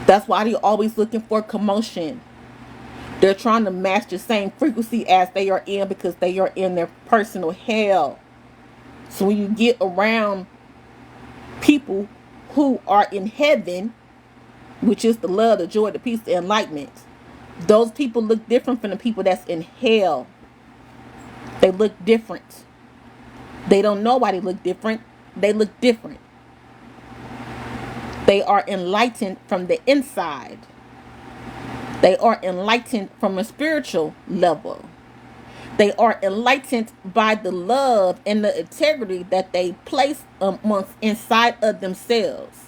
That's why they always looking for commotion. They're trying to match the same frequency as they are in because they are in their personal hell. So when you get around people who are in heaven, which is the love, the joy, the peace, the enlightenment, those people look different from the people that's in hell. They look different. They don't know why they look different. They look different. They are enlightened from the inside. They are enlightened from a spiritual level. They are enlightened by the love and the integrity that they place amongst inside of themselves.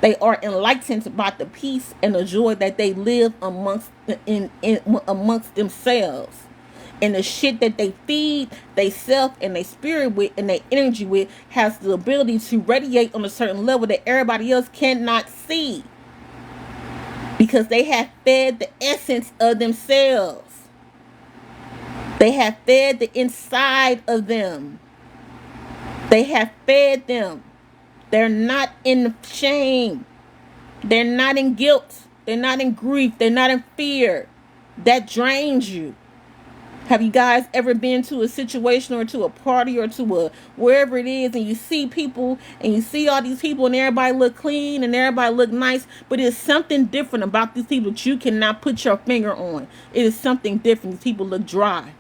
They are enlightened by the peace and the joy that they live amongst amongst themselves. And the shit that they feed they self and their spirit with and their energy with has the ability to radiate on a certain level that everybody else cannot see. Because they have fed the essence of themselves. They have fed the inside of them. They have fed them. They're not in shame. They're not in guilt. They're not in grief. They're not in fear. That drains you. Have you guys ever been to a situation or to a party or to a wherever it is and you see people and you see all these people and everybody look clean and everybody look nice, but it's something different about these people that you cannot put your finger on. It is something different. These people look dry.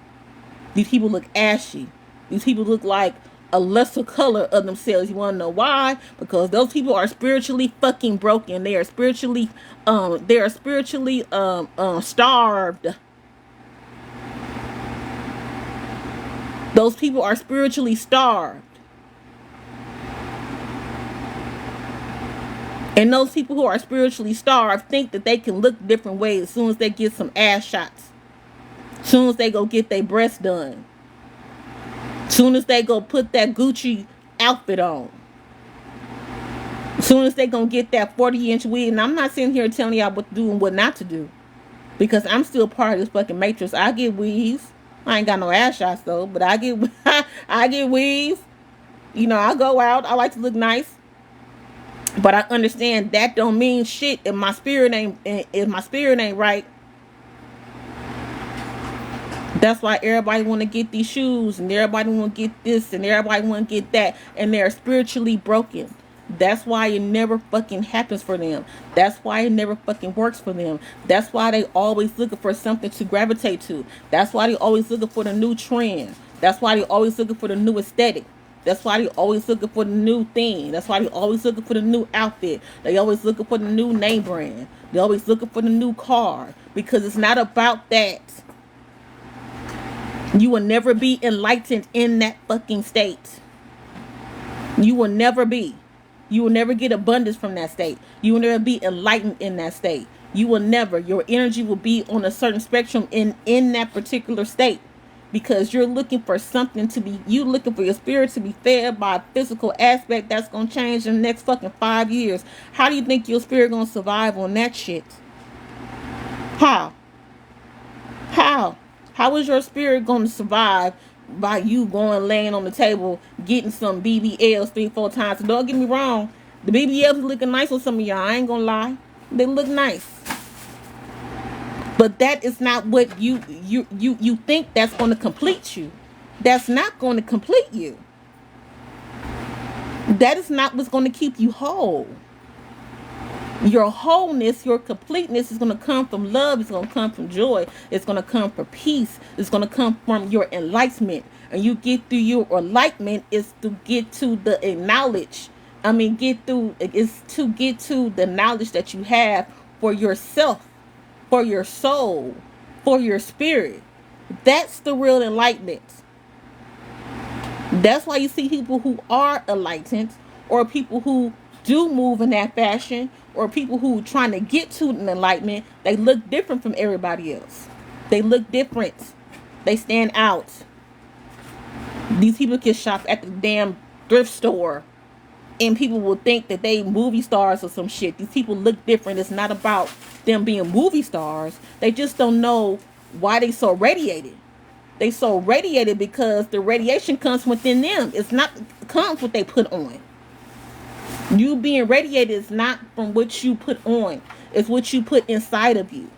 These people look ashy. These people look like a lesser color of themselves. You want to know why? Because those people are spiritually fucking broken. They are spiritually starved. Those people are spiritually starved. And those people who are spiritually starved think that they can look different ways as soon as they get some ass shots. As soon as they go get their breasts done. As soon as they go put that Gucci outfit on. As soon as they gonna get that 40-inch wig. And I'm not sitting here telling y'all what to do and what not to do. Because I'm still part of this fucking matrix. I get weaves. I ain't got no ass shots though, but I get weaves. You know, I go out. I like to look nice, but I understand that don't mean shit if my spirit ain't right. That's why everybody want to get these shoes and everybody want to get this and everybody want to get that, and they're spiritually broken. That's why it never fucking happens for them. That's why it never fucking works for them. That's why they always looking for something to gravitate to. That's why they always looking for the new trend. That's why they always looking for the new aesthetic. That's why they always looking for the new thing. That's why they always looking for the new outfit. They always looking for the new name brand. They always looking for the new car. Because it's not about that. You will never be enlightened in that fucking state. You will never be. You will never get abundance from that state. You will never be enlightened in that state. You will never. Your energy will be on a certain spectrum in that particular state. Because you're looking for something to be, you looking for your spirit to be fed by a physical aspect that's going to change in the next fucking 5 years. How do you think your spirit going to survive on that shit? How? How is your spirit going to survive by you going laying on the table getting some BBLs 3-4 times? So don't get me wrong, the BBLs looking nice on some of y'all. I ain't gonna lie, they look nice. But that is not what you think that's going to complete you. That's not going to complete you. That is not what's going to keep you whole. Your wholeness, your completeness is going to come from love. It's going to come from joy. It's going to come from peace. It's going to come from your enlightenment. And you get through your enlightenment is to get to the knowledge. I mean, get through is to get to the knowledge that you have for yourself, for your soul, for your spirit. That's the real enlightenment. That's why you see people who are enlightened, or people who do move in that fashion, or people who are trying to get to an enlightenment. They look different from everybody else. They look different. They stand out. These people can shop at the damn thrift store, and people will think that they movie stars or some shit. These people look different. It's not about them being movie stars. They just don't know why they so radiated. They so radiated because the radiation comes within them. It's not comes what they put on. You being radiated is not from what you put on. It's what you put inside of you.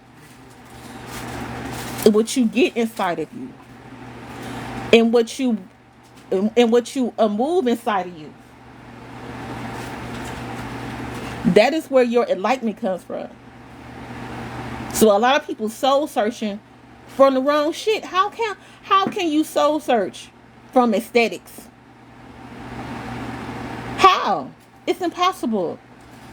It's what you get inside of you. And what you move inside of you. That is where your enlightenment comes from. So a lot of people soul searching from the wrong shit. How can you soul search from aesthetics? How? It's impossible.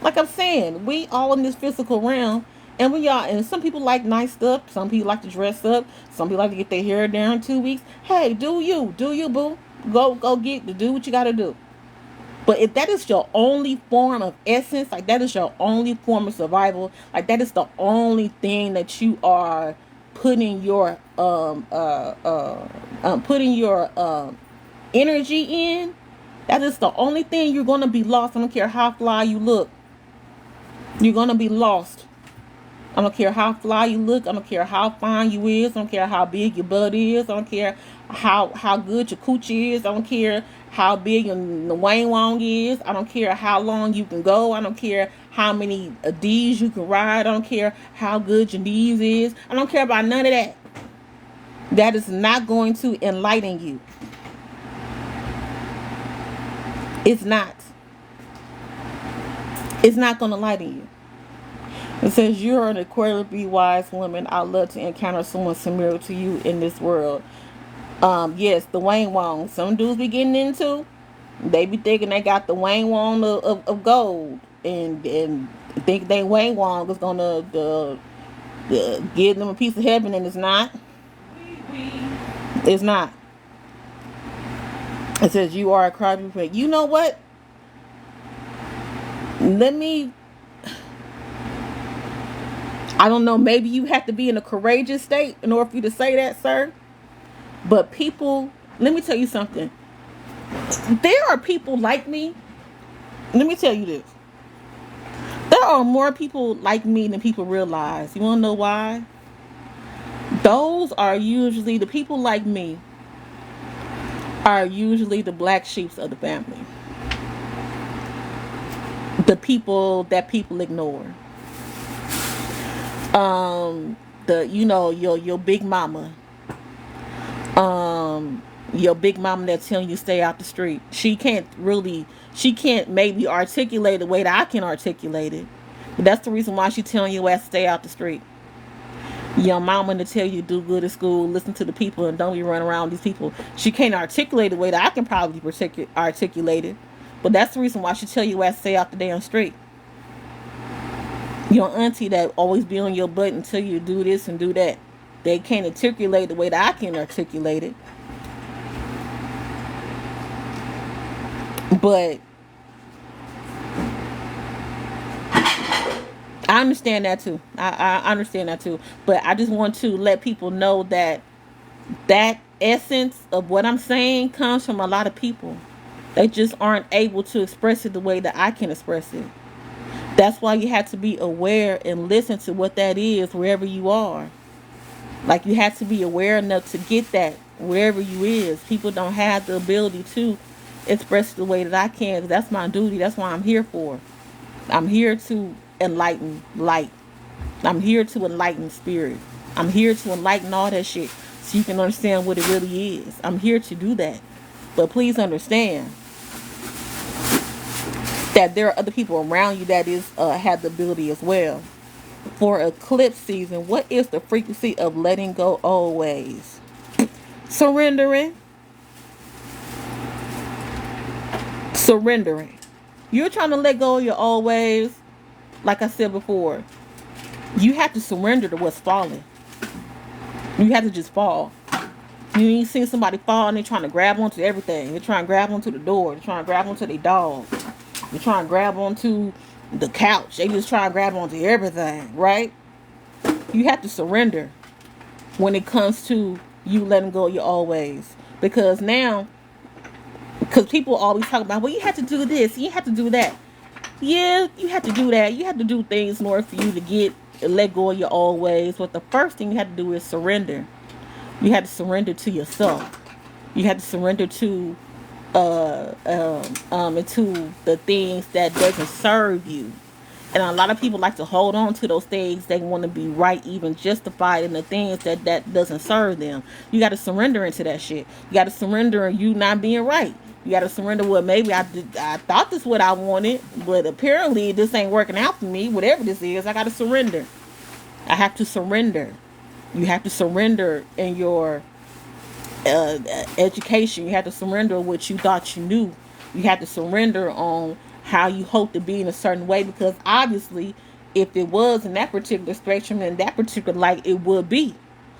Like I'm saying, we all in this physical realm, and and some people like nice stuff. Some people like to dress up. Some people like to get their hair down in 2 weeks. Hey, do you, boo? Go do what you gotta do. But if that is your only form of essence, like that is your only form of survival, like that is the only thing that you are putting your energy in, that is the only thing you're gonna be lost. I don't care how fly you look. You're gonna be lost. I don't care how fly you look. I don't care how fine you is. I don't care how big your butt is. I don't care how good your coochie is. I don't care how big your Wayne Wong is. I don't care how long you can go. I don't care how many D's you can ride. I don't care how good your knees is. I don't care about none of that. That is not going to enlighten you. It's not. It's not going to enlighten you. It says, you're an incredibly wise woman. I'd love to encounter someone similar to you in this world. Yes, the Wayne Wong. Some dudes be getting into. They be thinking they got the Wayne Wong of gold. And think they Wayne Wong is going to give them a piece of heaven, and it's not. It's not. It says, you are a crybaby. You know what? I don't know, maybe you have to be in a courageous state in order for you to say that, sir. But people, let me tell you something. There are people like me. Let me tell you this. There are more people like me than people realize. You want to know why? Those are usually, the people like me are usually the black sheeps of the family. The people that people ignore. Your big mama. Your big mama that's telling you stay out the street. She can't maybe articulate the way that I can articulate it. But that's the reason why she's telling you to stay out the street. Your mama to tell you do good at school, listen to the people, and don't be running around these people. She can't articulate the way that I can probably articulate it. But that's the reason why she tell you to stay out the damn street. Your auntie that always be on your butt and tell you to do this and do that. They can't articulate the way that I can articulate it. But I understand that too. I understand that too. But I just want to let people know that essence of what I'm saying comes from a lot of people. They just aren't able to express it the way that I can express it. That's why you have to be aware and listen to what that is wherever you are. Like, you have to be aware enough to get that wherever you is. People don't have the ability to express it the way that I can. That's my duty. That's what I'm here for. I'm here to enlighten light. I'm here to enlighten spirit. I'm here to enlighten all that shit so you can understand what it really is. I'm here to do that. But please understand that there are other people around you that is have the ability as well. For eclipse season, what is the frequency of letting go always? Surrendering. Surrendering. You're trying to let go of your always. Like I said before, you have to surrender to what's falling. You have to just fall. You ain't seen somebody fall and they're trying to grab onto everything. They're trying to grab onto the door. They're trying to grab onto their dog. They're trying to grab onto the couch. They just try to grab onto everything, right? You have to surrender when it comes to you letting go of your always. Because now, because people always talk about, well, you have to do this, you have to do that. Yeah, you have to do that. You have to do things in order for you to let go of your always. But the first thing you have to do is surrender. You have to surrender to yourself. You have to surrender to into the things that doesn't serve you. And a lot of people like to hold on to those things. They want to be right, even justified in the things that doesn't serve them. You got to surrender into that shit. You got to surrender in you not being right. You got to surrender. Well, maybe I thought this is what I wanted, but apparently this ain't working out for me. Whatever this is, I got to surrender. I have to surrender. You have to surrender in your education. You have to surrender what you thought you knew. You have to surrender on how you hope to be in a certain way, because obviously if it was in that particular spectrum, in that particular light, it would be.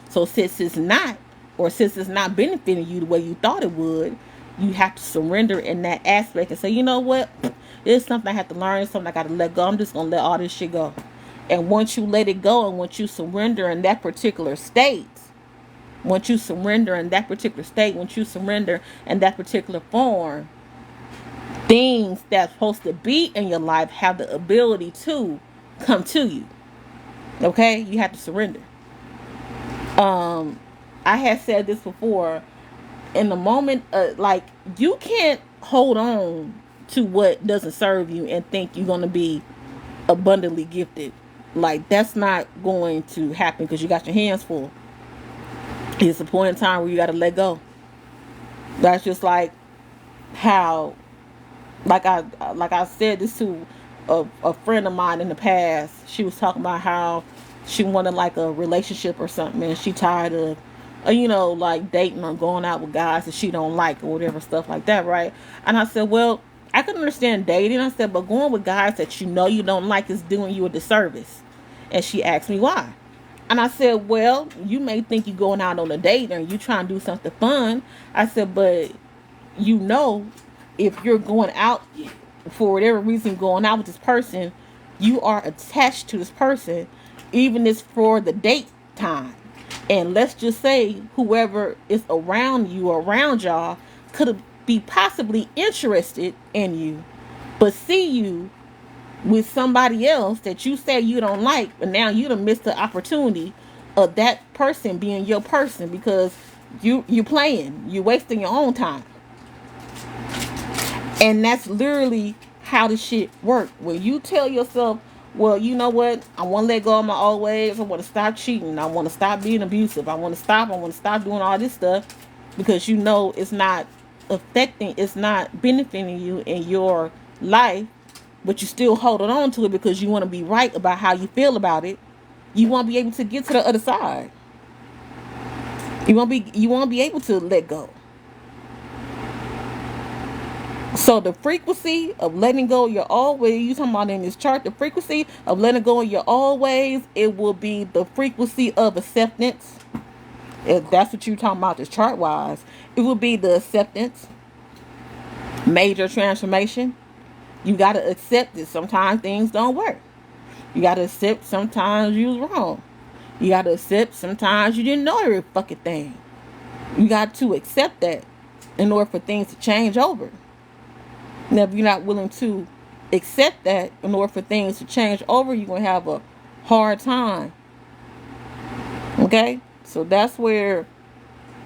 So since it's not, or since it's not benefiting you the way you thought it would, you have to surrender in that aspect and say, you know what, it's something I have to learn, it's something I got to let go. I'm just going to let all this shit go. And once you let it go, and once you surrender in that particular state, once you surrender in that particular state, once you surrender in that particular form, things that's supposed to be in your life have the ability to come to you. Okay? You have to surrender. I had said this before. In the moment, like, you can't hold on to what doesn't serve you and think you're going to be abundantly gifted. Like, that's not going to happen because you got your hands full. It's a point in time where you got to let go. That's just like how, like I said this to a friend of mine in the past. She was talking about how she wanted like a relationship or something, and she tired of like dating or going out with guys that she don't like or whatever, stuff like that, right? And I said, well, I can understand dating. I said, but going with guys that you don't like is doing you a disservice. And she asked me why. And I said, well, you may think you're going out on a date and you trying to do something fun. I said, but if you're going out for whatever reason, going out with this person, you are attached to this person, even if for the date time. And let's just say whoever is around you or around y'all could be possibly interested in you, but see you with somebody else that you say you don't like, but now you done missed the opportunity of that person being your person, because you playing, you wasting your own time. And that's literally how the shit work. When you tell yourself, well, you know what, I want to let go of my old ways, I want to stop cheating, I want to stop being abusive, I want to stop doing all this stuff, because it's not it's not benefiting you in your life, but you still holding on to it because you want to be right about how you feel about it. You won't be able to get to the other side. You won't be able to let go. So the frequency of letting go of your always, you talking about in this chart, the frequency of letting go of your always, it will be the frequency of acceptance. If that's what you're talking about, this chart wise, it will be the acceptance, major transformation. You got to accept that sometimes things don't work. You got to accept sometimes you was wrong. You got to accept sometimes you didn't know every fucking thing. You got to accept that in order for things to change over. Now, if you're not willing to accept that in order for things to change over, you're going to have a hard time. Okay? So that's where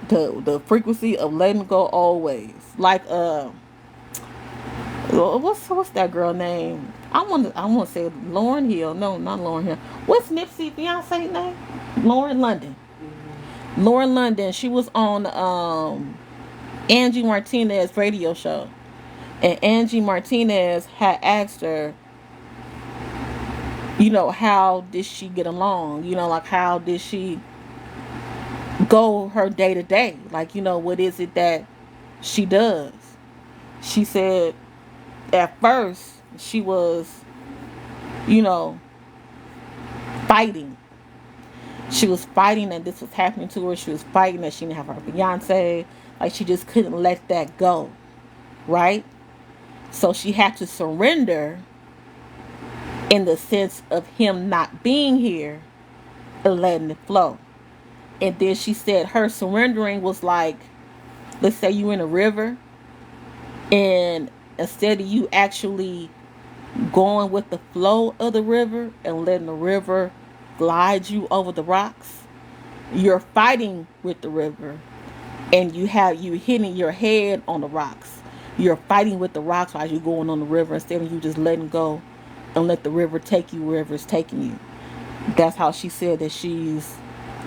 the frequency of letting go always. Like, what's that girl name? I want to say Lauryn Hill. No, not Lauryn Hill. What's Nipsey Beyonce name? Lauren London. Lauren London, she was on Angie Martinez radio show. And Angie Martinez had asked her, how did she get along? Like how did she go her day to day? Like, what is it that she does? She said at first she was, you know, fighting. She was fighting that this was happening to her. She was fighting that she didn't have her fiance. Like she just couldn't let that go. Right? So she had to surrender in the sense of him not being here and letting it flow. And then she said her surrendering was like, let's say you in a river, and instead of you actually going with the flow of the river and letting the river glide you over the rocks, you're fighting with the river, and you hitting your head on the rocks. You're fighting with the rocks while you're going on the river instead of you just letting go and let the river take you wherever it's taking you. That's how she said that she's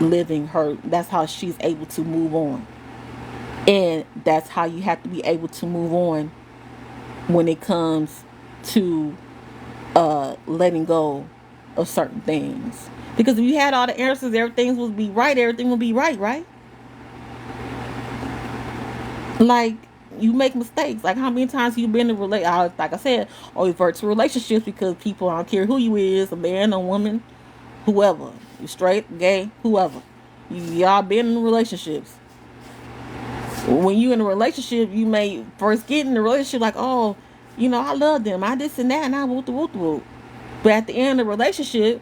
living her. That's how she's able to move on. And that's how you have to be able to move on when it comes to letting go of certain things. Because if you had all the answers, everything would be right. Everything would be right, right? Like, you make mistakes. Like, how many times you been in like I said, or revert to relationships because people, I don't care who you is, a man, a woman, whoever, you straight, gay, whoever, y'all been in relationships. When you in a relationship, you may first get in the relationship like, oh, I love them, I this and that, and I whoop the whoop the whoop. But at the end of the relationship,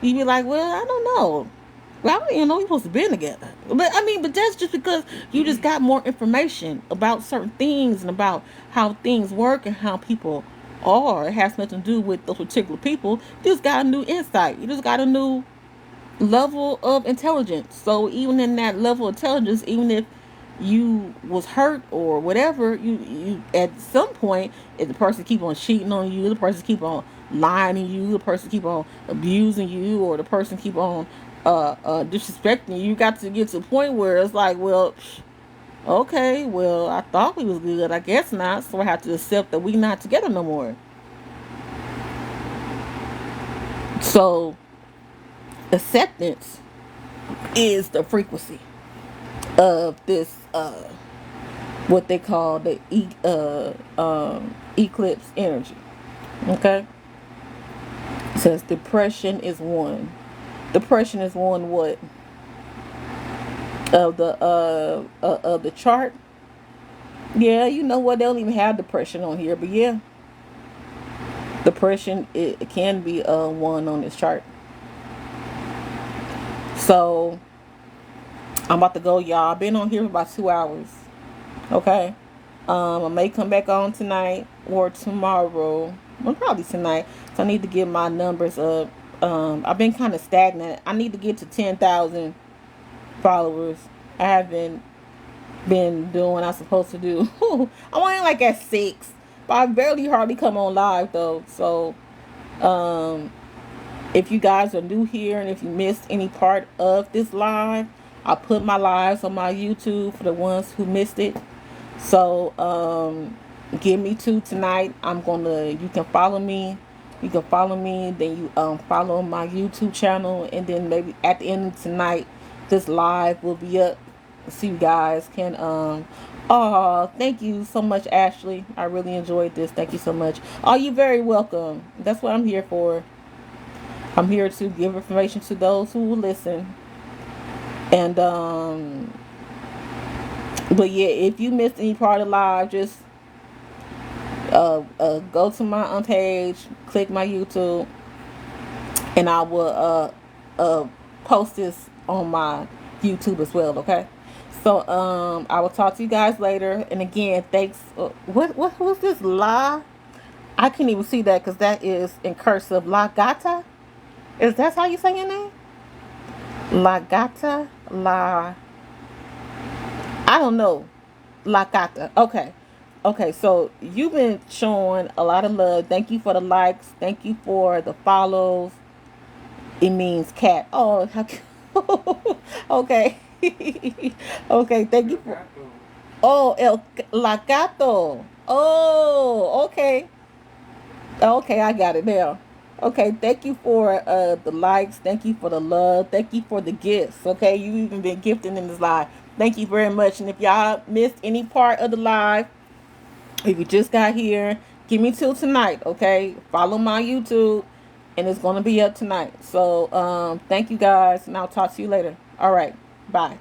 you be like, well, I don't know. Well, I don't even know we're supposed to be together. But that's just because you just got more information about certain things and about how things work and how people are. It has nothing to do with those particular people. You just got a new insight. You just got a new level of intelligence. So even in that level of intelligence, even if you was hurt or whatever, you at some point, if the person keep on cheating on you, the person keep on lying to you, the person keep on abusing you, or the person keep on disrespecting you got to get to a point where it's like, well, okay, well, I thought we was good, I guess not, so I have to accept that we not together no more. So acceptance is the frequency of this what they call the eclipse energy. Okay, it says depression is one. Depression is one what of the chart. Yeah, you know what? They don't even have depression on here, but yeah, depression, it can be one on this chart. So I'm about to go, y'all. I've been on here for about 2 hours. Okay. I may come back on tonight or tomorrow. Well, probably tonight. So I need to get my numbers up. I've been kind of stagnant. I need to get to 10,000 followers. I haven't been doing what I'm supposed to do. I'm only like at 6, but I barely hardly come on live though. So, if you guys are new here and if you missed any part of this live, I put my lives on my YouTube for the ones who missed it. So, give me to tonight. You can follow me. You can follow me. Then you follow my YouTube channel, and then maybe at the end of tonight, this live will be up. So you guys can oh, thank you so much, Ashley. I really enjoyed this. Thank you so much. Oh, you're very welcome. That's what I'm here for. I'm here to give information to those who will listen. And but yeah, if you missed any part of live, just go to my page, click my YouTube, and I will post this on my YouTube as well. Okay. So I will talk to you guys later. And again, thanks. What was this? La? I can't even see that because that is in cursive. La Gata? Is that how you say your name? La Gata? La. I don't know. La Gata. Okay. Okay, so you've been showing a lot of love. Thank you for the likes. Thank you for the follows. It means cat. Oh, how Okay. Okay, thank you for. Oh, El Lacato. Oh, okay. Okay, I got it now. Okay, thank you for the likes. Thank you for the love. Thank you for the gifts. Okay, you even been gifting in this live. Thank you very much. And if y'all missed any part of the live, if you just got here, give me till tonight. Okay, follow my YouTube, and it's gonna be up tonight. So thank you guys, and I'll talk to you later. All right, bye.